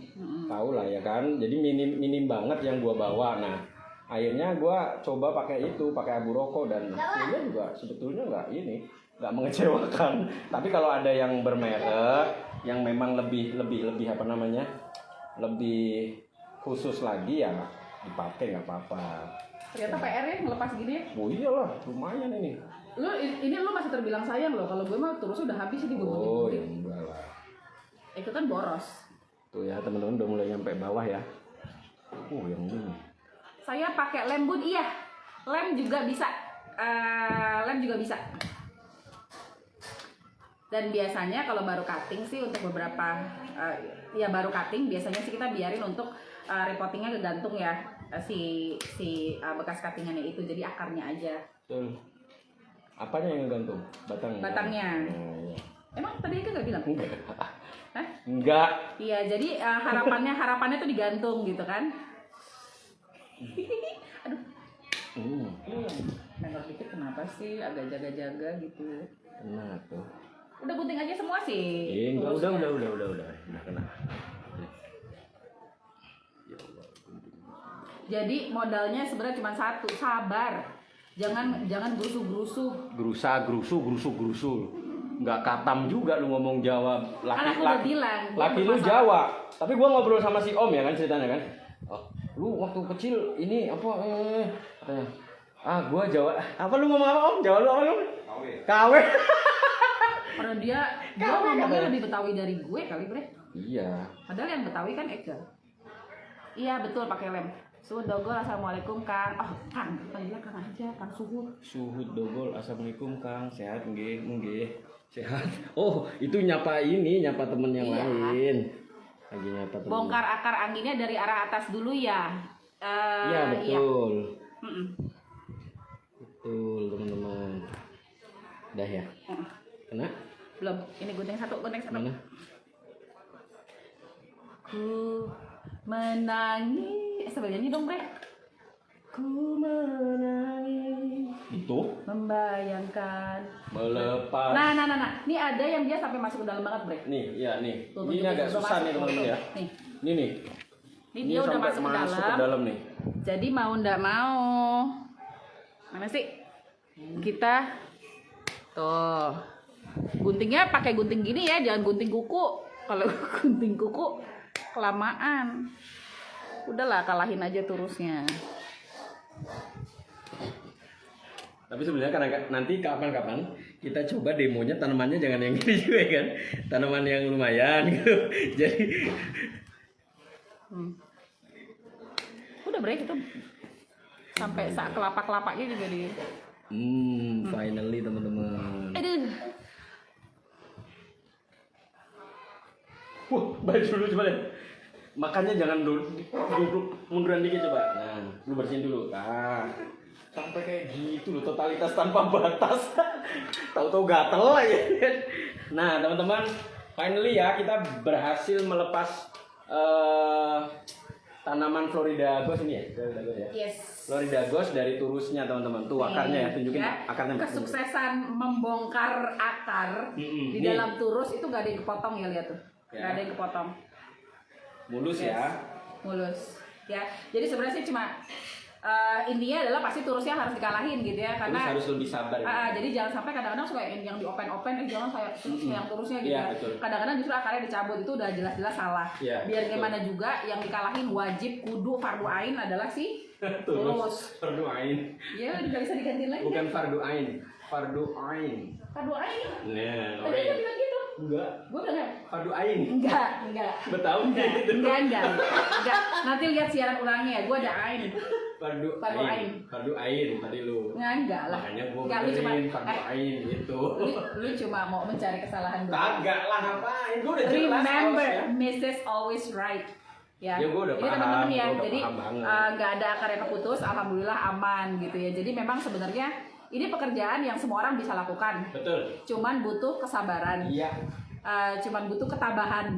tahu lah ya kan. Jadi minim banget yang gue bawa. Nah akhirnya gue coba pakai abu rokok dan hasilnya juga sebetulnya nggak mengecewakan. Tapi kalau ada yang bermerek, yang memang lebih apa namanya, lebih khusus lagi ya dipakai nggak apa-apa. Ternyata PR ya ngelepas gini ya. Oh iyalah, lumayan ini. Lu masih terbilang sayang loh. Kalau gue mah terusnya udah habis ini gue Oh ya enggak lah. Itu kan boros. Tuh ya teman-teman udah mulai nyampe bawah ya. Yang ini. Saya pakai lem bun, iya. Lem juga bisa. Dan biasanya kalau baru cutting sih untuk beberapa baru cutting biasanya sih kita biarin untuk repottingnya kegantung ya si bekas cuttingannya itu, jadi akarnya aja. Betul. Apanya yang gantung? Batangnya. Oh, iya. Emang tadi kan nggak bilang? Hah? Enggak. Iya, jadi harapannya tuh digantung gitu kan? Aduh. Nengok dikit kenapa sih? Agak jaga-jaga gitu. Kena tuh. Udah gunting aja semua sih. Enggak, udah kena. Jadi modalnya sebenarnya cuma satu, sabar. Jangan gerusu-gerusu. Gerusu. Nggak katam juga lu ngomong Jawa. Anak udah bilang. Laki lu Jawa. Tapi gua ngobrol sama si Om ya kan ceritanya kan. Oh, lu waktu kecil ini apa katanya. Gua Jawa. Apa lu ngomong apa Om? Jawa lu apa lu? Kawe. Karena dia ngomongnya lebih Betawi dari gue kali, Bre. Iya. Padahal yang Betawi kan Eka. Iya, betul pakai lem. Suhud Dogol, assalamualaikum Kang. Oh, Kang, panggilnya Kang aja, Kang Suhud. Suhud Dogol, assalamualaikum Kang. Sehat nggih. Sehat. Oh, itu nyapa temen yang lain. Lagi nyapa temen. Bongkar akar anginnya dari arah atas dulu ya. Iya, betul. Iya. Betul, teman-teman. Udah ya? Kena? Belum. Ini gunting satu. Mana? Ku menangis. Sambil nyanyi dong, Bre. Ku menangis. Itu? Membayangkan. Melepas. Nah. Ini ada yang dia sampai masuk ke dalam banget, Bre. Nih, ya nih. Tuh, Ini agak susah nih teman-teman ya. Nih. Ini. Ini dia udah sampai masuk ke ke dalam nih. Jadi mau ndak mau. Mana sih? Kita tuh. Guntingnya pakai gunting gini ya, jangan gunting kuku. Kalau gunting kuku kelamaan. Udahlah, kalahin aja terusnya. Tapi sebenarnya karena nanti kapan-kapan kita coba demonya tanamannya jangan yang gini juga kan. Tanaman yang lumayan gitu. Jadi Udah Bre, itu sampai sak kelapa-kelapanya juga di. Finally teman-teman. Aduh. Balik dulu coba deh. Makannya jangan duduk munduran dikit coba. Nah, lu bersihin dulu. Nah, sampai kayak gitu loh, totalitas tanpa batas. Tahu-tahu gatel aja. Nah, teman-teman, finally ya kita berhasil melepas tanaman Florida Ghost ini ya, Florida Ghost ya. Yes. Florida Ghost dari turusnya teman-teman. Tuh akarnya ya, tunjukin Ya, akarnya. kesuksesan membongkar akar di Nih. dalam turus itu gak ada yang kepotong ya, lihat tuh. Ya. Gak ada yang kepotong. Mulus Yes. ya. Mulus. Ya, jadi sebenarnya sih cuma intinya adalah pasti turusnya harus dikalahin gitu ya, Terus karena harus lebih sabar. Ya. jadi jangan sampai kadang-kadang suka yang di open jangan saya yang turusnya gitu. Iya, betul. Kadang-kadang justru akarnya dicabut, itu udah jelas-jelas salah. Iya, Biar betul. gimana juga yang dikalahin wajib kudu fardu ain adalah si turus. Fardu ain. Ya udah nggak bisa digantiin lagi. Bukan fardu ain, fardu ain. Fardu ain. Nah, Tadi dia bilang gitu. enggak, Gue bilang nggak? fardu ain. Enggak. Betawi gitu. Enggak. Nanti lihat siaran ulangnya, gue ada ain. Fardu Fardu ain. ain. Fardu ain tadi lu. Enggak lah. Makanya gua Enggak, lu cuma benerin fardu ain gitu. lu cuma mau mencari kesalahan doang. Kagak lah, ngapain? Gua udah jelas Remember, harusnya. Mrs. always right. Ya, Ya, gua udah jadi paham, teman-teman ya, gua udah jadi paham banget. nggak ada akar yang keputus, alhamdulillah aman gitu ya. Jadi memang sebenarnya ini pekerjaan yang semua orang bisa lakukan, Betul. cuman butuh kesabaran, Iya. cuman butuh ketabahan.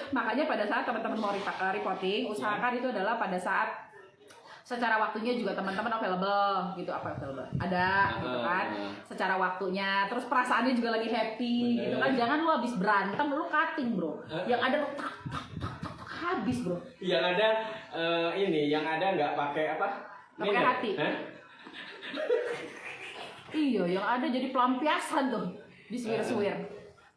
Makanya pada saat teman-teman mau reporting, usahakan itu adalah pada saat secara waktunya juga teman-teman available gitu, ada gitu kan, secara waktunya, terus perasaannya juga lagi happy gitu kan. Jangan lu habis berantem lu cutting bro, yang ada lu tak, habis bro. Yang ada yang ada nggak pakai apa? Nggak pakai Minum. hati. Hah? Iya, yang ada jadi pelampiasan tuh, diswir-swir.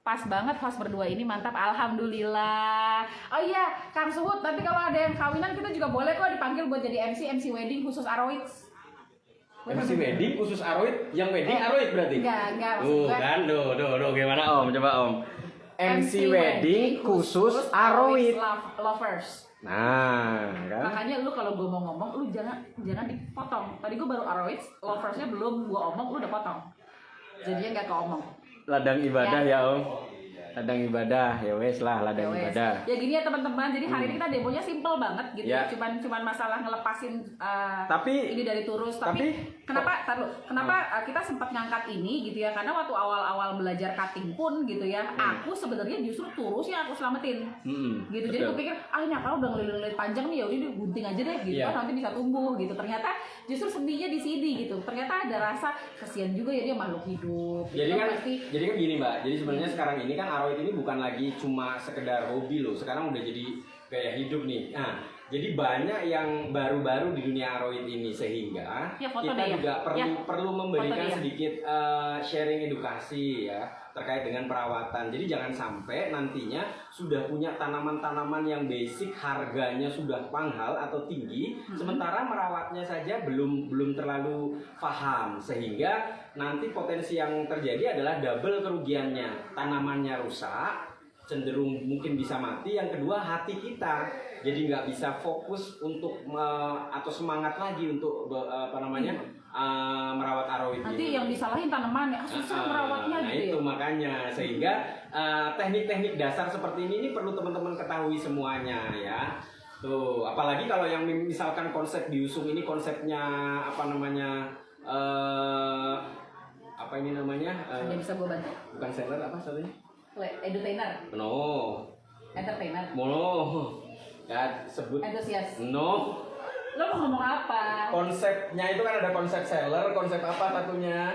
Pas banget pas berdua ini, mantap, alhamdulillah. Oh iya, Kang Suhut, tapi kalau ada yang kawinan kita juga boleh kok dipanggil buat jadi MC wedding khusus Aroid. MC wedding khusus Aroid, yang wedding Aroid berarti? Enggak, maksud gue. Kan, tuh, gimana Om? Coba Om. MC wedding khusus Aroid. Lovers. Nah, kan? Makanya lu kalau gue mau ngomong, lu jangan dipotong. Tadi gue baru Aroid, loversnya belum gue omong, lu udah potong. Jadinya nggak keomong. Ladang ibadah ya Om. Ladang ibadah, ya wes lah ladang Ya wes. ibadah. Ya gini ya teman-teman, jadi hari ini kita demonya simple banget gitu. Ya. Cuman masalah ngelepasin Tapi- ini dari turus. Tapi kenapa kita sempat ngangkat ini gitu ya? Karena waktu awal-awal belajar cutting pun gitu ya, aku sebenarnya justru turus yang aku selamatin. Gitu. Jadi betul. aku pikir ini akal udah ngelilit panjang nih, ya udah gunting aja deh gitu Iya. kan, nanti bisa tumbuh gitu. Ternyata justru seninya di sini gitu. Ternyata ada rasa kasihan juga ya, dia makhluk hidup. Jadi Gitu kan, pasti. jadi kan gini Mbak. Jadi sebenarnya sekarang ini kan Aroid ini bukan lagi cuma sekedar hobi loh. Sekarang udah jadi gaya hidup nih. Nah, jadi banyak yang baru-baru di dunia Aroid ini sehingga Ya, foto kita deh ya. juga Ya. perlu memberikan Foto deh ya. sedikit sharing edukasi ya terkait dengan perawatan. Jadi jangan sampai nantinya sudah punya tanaman-tanaman yang basic harganya sudah mahal atau tinggi, sementara merawatnya saja belum terlalu paham, sehingga nanti potensi yang terjadi adalah double kerugiannya. Tanamannya rusak, cenderung mungkin bisa mati. Yang kedua, hati kita jadi nggak bisa fokus untuk atau semangat lagi untuk merawat Aroid Nanti ini. yang disalahin tanamannya, susah merawatnya Nah gitu itu ya. makanya, sehingga teknik-teknik dasar seperti ini nih perlu teman-teman ketahui semuanya ya. Tuh, apalagi kalau yang misalkan konsep diusung ini konsepnya Ada bisa gue bantu. bukan seller apa satunya? Edutainer, No, entertainer, ya sebut antusias. no. Lo mau ngomong apa? Konsepnya itu kan ada konsep seller, konsep apa satunya?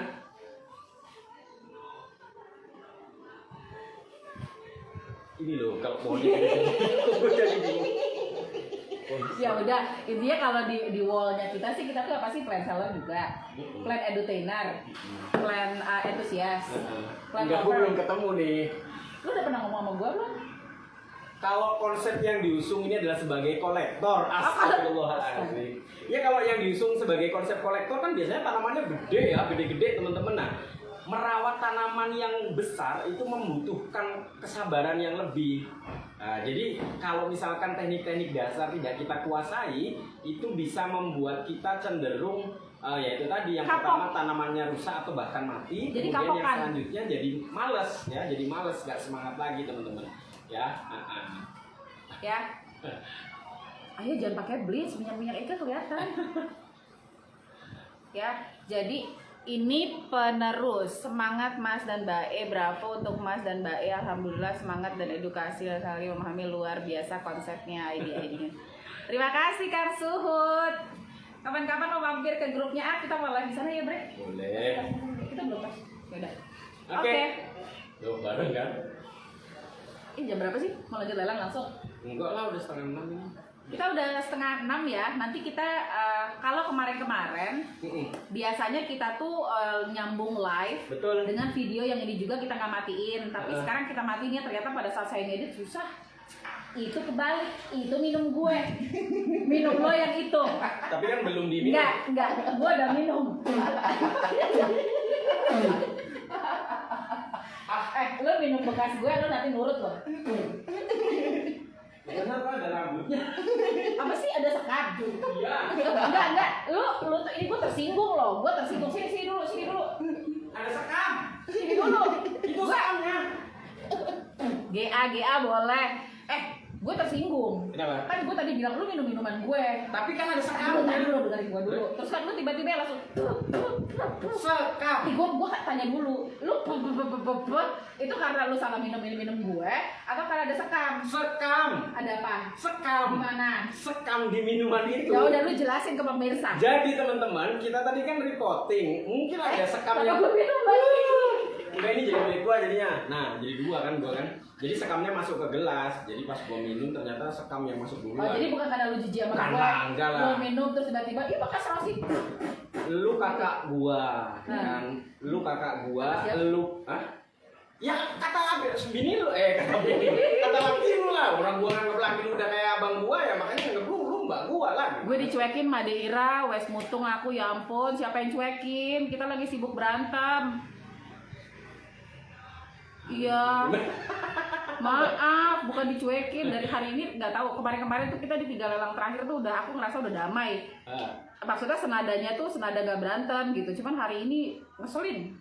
Ini loh kalau mau jadi bingung. Ya udah, intinya kalau di wallnya kita sih, kita tuh apa sih, plan seller juga, plan edutainer, plan antusias, plan Enggak, gue lover. belum ketemu nih. Lu udah pernah ngomong sama gue belum? Kalau konsep yang diusung ini adalah sebagai kolektor, astagfirullahaladzim. Ya kalau yang diusung sebagai konsep kolektor kan biasanya tanamannya gede ya, gede-gede teman-teman. Nah, merawat tanaman yang besar itu membutuhkan kesabaran yang lebih. Nah, jadi kalau misalkan teknik-teknik dasar tidak kita kuasai, itu bisa membuat kita cenderung yaitu tadi yang Kapok. pertama tanamannya rusak atau bahkan mati. Jadi Kemudian yang kapokan. selanjutnya jadi males ya, jadi males, nggak semangat lagi teman-teman. Ya, Ya. Ayo jangan pakai bleach, minyak-minyak itu kelihatan. Ya, jadi Ini penerus. Semangat Mas dan Mbak E. Bravo untuk Mas dan Mbak E. Alhamdulillah semangat dan edukasi sekali memahami luar biasa konsepnya ide-idenya. Terima kasih Kang Suhud. Kapan-kapan mau mampir ke grupnya kita malah di sana ya, Bre? Boleh. Kita belum pas. Yaudah. Oke. Tuh bareng kan? Jam berapa sih? Mau lanjut lelang langsung? Enggak lah, udah 5:30 ini. Kita udah 5:30 ya. Nanti kita kalau kemarin-kemarin biasanya kita tuh nyambung live. Betul. Dengan video yang ini juga kita nggak matiin. Tapi sekarang kita matiin ya, ternyata pada saat saya ngedit susah. Itu kebalik, itu minum gue. Minum lo yang itu. Tapi kan belum diminum. Enggak, gue udah minum. Lo minum bekas gue, lo nanti nurut lo. Kenapa ada rambutnya? Apa sih, ada sekam? Iya. Enggak. Lu tuh ini gue tersinggung loh. Gue tersinggung. Sini dulu. Ada sekam. Sini dulu. Itu sekamnya. GA boleh. Gue tersinggung. Kenapa? Kan gue tadi bilang lu minum minuman gue. Tapi kan ada Lu sekam. dengerin gue dulu. Terus kan lu tiba-tiba langsung Sekam. gue tanya dulu. Lu itu karena lu salah minum gue atau karena ada sekam? Sekam. Ada apa? Sekam. Gimana? Sekam di minuman itu. Ya udah lu jelasin ke pemirsa. Jadi teman-teman, kita tadi kan recording. Mungkin ada sekam yang Kalau gue minum lagi. enggak, ini jadi milik gua jadinya. Nah, jadi dua kan gua kan. Jadi sekamnya masuk ke gelas. Jadi pas gua minum ternyata sekam yang masuk duluan. Oh, jadi bukan karena lu jijik sama Enggak, gue. enggak lah. Lu minum terus tiba-tiba, iya bekas rossi. Lu kakak gua, kan? Lu kakak gua, Siapa? lu, hah? Ya kata bini lu, kata bini, kata laki lu lah. Orang gua nganggep laki lu udah kayak abang gua ya, makanya nganggep lu mbak gua lah. Gue dicuekin Madeira, Wes Mutung aku, ya ampun, siapa yang cuekin? Kita lagi sibuk berantem. Iya. Maaf, bukan dicuekin. Dari hari ini nggak tahu. Kemarin tuh kita di 3 lelang terakhir tuh udah aku ngerasa udah damai. Maksudnya senadanya tuh senada gak berantem gitu. Cuman hari ini ngeselin.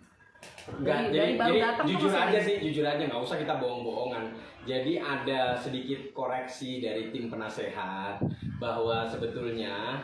Enggak, dari baru jadi datang jujur tuh aja sih, jujur aja, nggak usah kita bohong-bohongan. Jadi ada sedikit koreksi dari tim penasehat bahwa sebetulnya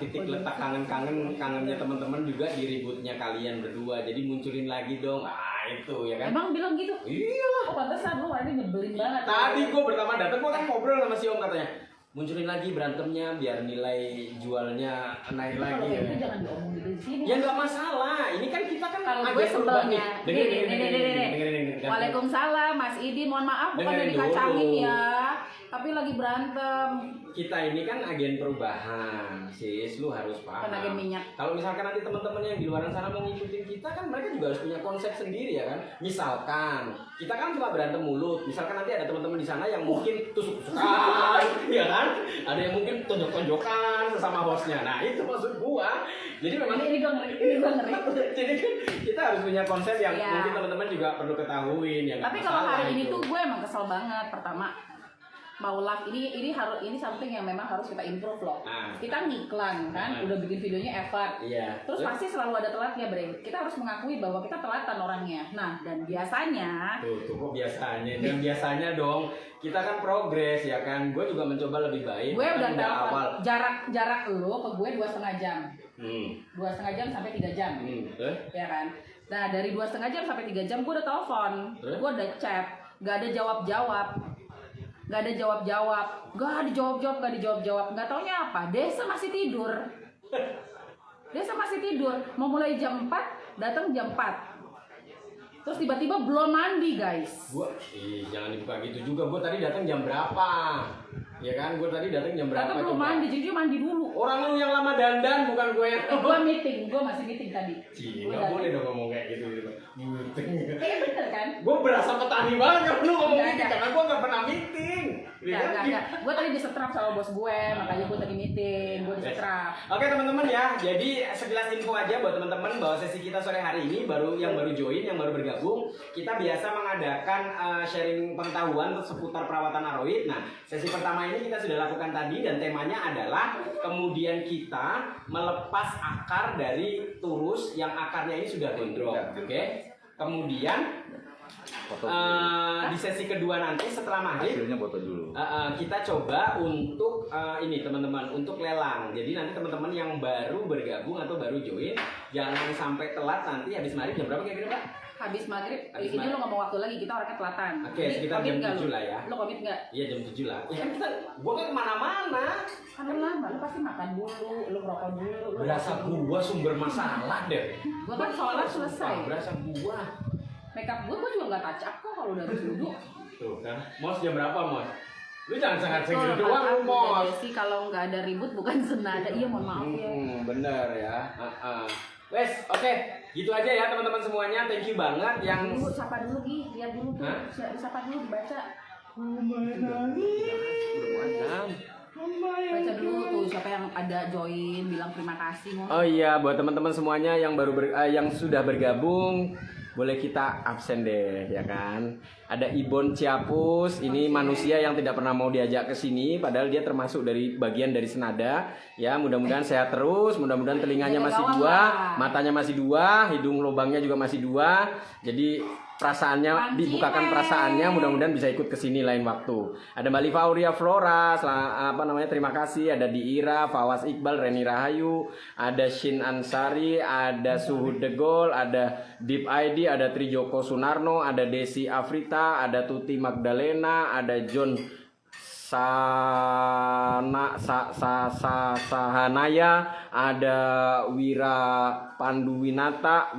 titik letak kangennya teman-teman juga di ributnya kalian berdua. Jadi munculin lagi dong, itu ya kan? Emang bilang gitu? Iya. Oh pantesan lu hari ini nyebelin banget. Tadi gue pertama datang, gue kan ngobrol sama si Om katanya, munculin lagi berantemnya biar nilai jualnya naik Kalau lagi. kayak Ya. gitu jangan diomongin di sini. Ya nggak masalah, ini kan kita kan Kalau agak gue berubah nih. sebelnya, Dengerin. Waalaikumsalam Mas Idin, mohon maaf bukan Dengerin dikacangin dulu. ya, tapi lagi berantem. Kita ini kan agen perubahan, sis, lu harus paham. Kan agen minyak. Kalau misalkan nanti teman-teman yang di luar sana mau ngikutin kita kan mereka juga harus punya konsep sendiri ya kan. Misalkan kita kan cuma berantem mulut. Misalkan nanti ada teman-teman di sana yang mungkin tusuk-tusukan, ya kan? Ada yang mungkin tonjok-tonjokan sesama hostnya. Nah itu maksud gua. Jadi memang Ini gue ngeri. jadi kan kita harus punya konsep yang Iya. mungkin teman-teman juga perlu ketahuin ya. Tapi kalau hari ini tuh gue emang kesel banget. Pertama, mau live ini something yang memang harus kita improve loh. Nah. Kita ngiklan kan, udah bikin videonya effort. Iya. Terus pasti selalu ada telatnya, Bre. Kita harus mengakui bahwa kita telatan orangnya. Nah, dan biasanya Tuh kok biasanya. Dan biasanya dong, kita kan progres ya kan. Gue juga mencoba lebih baik. gue Kan udah telepon awal. jarak lo ke gue 2,5 jam. 2,5 jam sampai 3 jam. Ya kan? Nah, dari 2,5 jam sampai 3 jam gue udah telepon. Gue udah chat, gak ada jawab-jawab. Gak dijawab-jawab. Gak taunya apa, Desa masih tidur. Mau mulai jam 4, datang jam 4. Terus tiba-tiba belum mandi, guys. Jangan dibuka gitu juga. Gue tadi datang jam berapa? Ya kan, gue tadi datang jam berapa? Ternyata belum coba? mandi, jadi dia mandi dulu. Orang lu yang lama dandan, bukan gue yang. Gue masih meeting tadi. Nggak boleh dong ngomong kayak gitu. Meeting. Bener kan? Gue berasa petani banget kalau lu ngomong Nggak, gitu nggak. karena gue nggak pernah meeting. Enggak. Gue tadi disetrap sama bos gue, makanya gue tadi meeting, gue disetrap. Oke teman-teman ya, jadi sekilas info aja buat teman-teman bahwa sesi kita sore hari ini yang baru join, yang baru bergabung, kita biasa mengadakan sharing pengetahuan seputar perawatan aroid. Nah, sesi pertama ini kita sudah lakukan tadi dan temanya adalah kemudian kita melepas akar dari turus yang akarnya ini sudah gondrong, oke? Kemudian Foto dulu. Di sesi kedua nanti setelah maghrib Hasilnya foto dulu. kita coba untuk ini teman-teman untuk lelang. Jadi nanti teman-teman yang baru bergabung atau baru join jangan sampai telat nanti habis maghrib jam berapa kira-kira Pak? Habis maghrib, Habis ini maghrib. lo ngomong waktu lagi, kita orangnya telatan. Oke, Jadi, sekitar komit jam nggak 7 lu? lah ya. Lo komit nggak? Iya jam 7 lah. Ya kan gua kan kemana-mana. Kan lo lama, lo pasti makan dulu, lo ngerokok dulu. lo Berasa kopi dulu. gua sumber masalah deh. Gua kan sholat selesai. Berasa gua. Makeup gua juga nggak touch up kok kalau udah habis wudhu. Tuh kan. Mos jam berapa, Mos? Lu jangan sangat Betul, segitu doang lu, Mos. sih kalau nggak ada ribut bukan senada. Iya, mohon maaf ya. Bener ya. Wes, oke. Gitu aja ya teman-teman semuanya. Thank you banget yang Dulu sapa dulu Gi, lihat dulu tuh. Hah? Sapa dulu dibaca. Udah Baca dulu tuh siapa yang ada join, bilang terima kasih. Oh iya, buat teman-teman semuanya yang yang sudah bergabung, boleh kita absen deh, ya kan? Ada Ibon Ciapus, ini manusia yang tidak pernah mau diajak ke sini, padahal dia termasuk dari bagian dari Senada. Ya, mudah-mudahan sehat terus, mudah-mudahan telinganya Jaga masih gawang 2, lah. matanya masih 2, hidung lubangnya juga masih 2. Jadi perasaannya Panci, dibukakan Meng. perasaannya, mudah-mudahan bisa ikut ke sini lain waktu. Ada Mbak Liva Auria Flora, terima kasih. Ada Diira, Fawas Iqbal, Reni Rahayu, ada Shin Ansari, ada Suhud Degol, ada Deep ID, ada Trijoko Sunarno, ada Desi Afrita, ada Tuti Magdalena, ada John Sahanaya, ada Wira Panduwinata,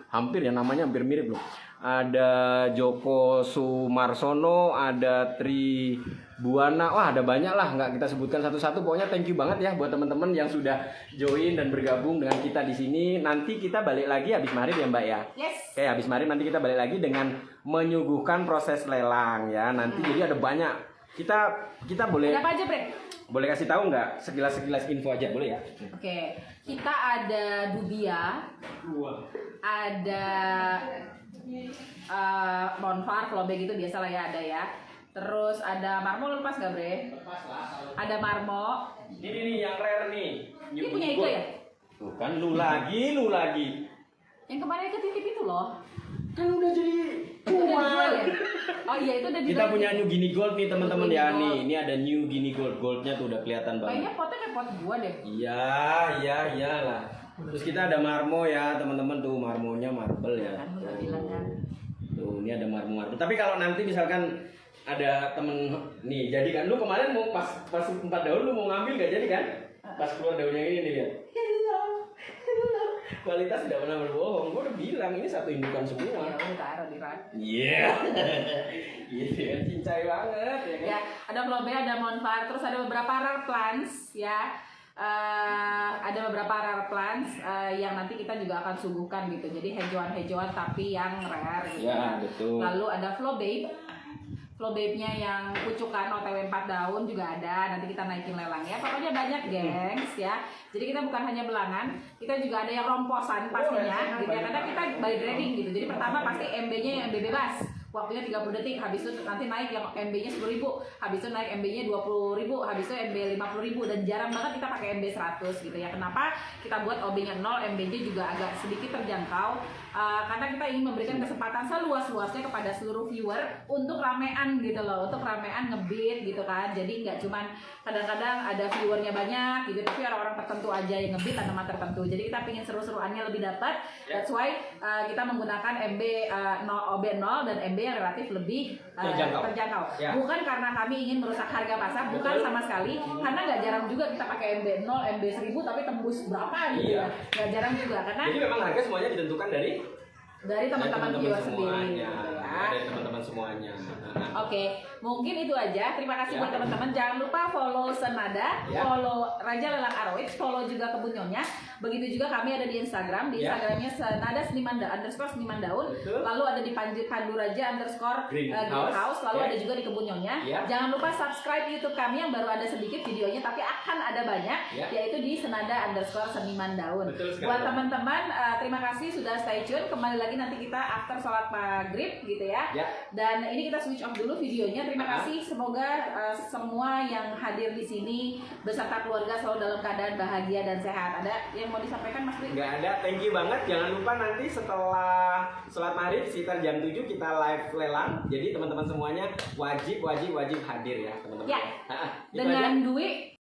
hampir ya namanya hampir mirip loh. Ada Joko Sumarsono, ada Tri Buana, wah ada banyak lah, nggak kita sebutkan satu-satu. Pokoknya thank you banget ya buat teman-teman yang sudah join dan bergabung dengan kita di sini. Nanti kita balik lagi habis maghrib ya Mbak ya. Yes. Oke, habis maghrib nanti kita balik lagi dengan menyuguhkan proses lelang ya. Nanti jadi ada banyak. Kita boleh Ada apa aja, Bre? boleh kasih tahu nggak sekilas info aja boleh ya? Oke, kita ada dubia, ada monfar, flobe gitu biasa lah ya ada ya. Terus ada marmo, lo lepas nggak Bre? Ada marmo. Ini nih yang rare nih. Ini punya Ika ya? Tuh kan lu lagi. Yang kemarin ketitip itu loh. Kan udah jadi Itu udah dijual kuat. ya? Oh iya itu udah dijual. Kita punya New Guinea Gold nih teman-teman New ya Guinea nih. Gold. Ini ada New Guinea Gold. Goldnya tuh udah kelihatan banget. Kayaknya potnya kayak pot gua deh. Iyalah. Terus kita ada marmo ya teman-teman tuh marmonya marble ya. Kan udah bilang kan. Tuh ini ada marmo. Tapi kalau nanti misalkan ada temen nih jadi kan lu kemarin mau pas 4 daun lu mau ngambil gak jadi kan? Pas keluar daunnya ini nih lihat. Kualitas tidak pernah berbohong. Gua udah bilang ini satu indukan semua. Ya udah taruh di rak. Iya. Gitu kan cincai banget ya kan. Ya, ada flobe, ada monfar, terus ada beberapa rare plants ya. Ada beberapa rare plants yang nanti kita juga akan suguhkan gitu. Jadi hijauan-hijauan tapi yang rare gitu. Ya, betul. Lalu ada flobe. Flobe-nya yang pucukan OTW 4 daun juga ada. Nanti kita naikin lelang ya. Pokoknya banyak gengs ya. Jadi kita bukan hanya belangan, kita juga ada yang romposan pastinya gitu ya. Karena kita by grading gitu. Jadi pertama pasti MB-nya yang MB bebas. Waktunya 30 detik, habis itu nanti naik yang MB-nya 10.000, habis itu naik MB-nya 20.000, habis itu MB 50.000 dan jarang banget kita pakai MB 100 gitu ya. Kenapa? Kita buat OB-nya 0, MB-nya juga agak sedikit terjangkau karena kita ingin memberikan kesempatan seluas-luasnya kepada seluruh viewer untuk ramean gitu loh, untuk ramean ngebit gitu kan. Jadi nggak cuman kadang-kadang ada viewernya banyak gitu, tapi orang-orang tertentu aja yang ngebit tanaman tertentu. Jadi kita pingin seru-seruannya lebih dapat. That's why kita menggunakan MB 0, OB 0 dan MB yang relatif lebih terjangkau. Ya. Bukan karena kami ingin merusak harga pasar, bukan sama sekali. Karena nggak jarang juga kita pakai MB 0, MB 1000 tapi tembus berapa gitu ya. Nggak jarang juga karena Jadi memang harga semuanya ditentukan dari teman-teman viewer sendiri semuanya. gitu ya. Dari teman-teman semuanya. Oke, mungkin itu aja. Terima kasih Ya. buat teman-teman. Jangan lupa follow Senada, Ya. follow Raja Lelang Aroid, follow juga Kebun Nyonya. Begitu juga kami ada di Instagram. Di Ya. Instagramnya Senada _Seniman Daun. Betul. Lalu ada di Pandu Raja _Greenhouse. Lalu Ya. ada juga di Kebun Nyonya. Ya. Jangan lupa subscribe YouTube kami yang baru ada sedikit videonya, tapi akan ada banyak, Ya. yaitu di Senada _Seniman Daun. Betul sekali. Buat teman-teman, terima kasih sudah stay tune. Kembali lagi nanti kita after sholat maghrib gitu ya. ya. Ya. Dan ini kita switch off dulu videonya. Terima kasih. Semoga semua yang hadir di sini beserta keluarga selalu dalam keadaan bahagia dan sehat. Ada yang mau disampaikan Mas Dwi? Nggak ada, thank you banget. Jangan lupa nanti setelah sholat maghrib sekitar jam 7 kita live lelang. Jadi teman-teman semuanya wajib hadir ya teman-teman. Ya. Itu aja. Dengan Dwi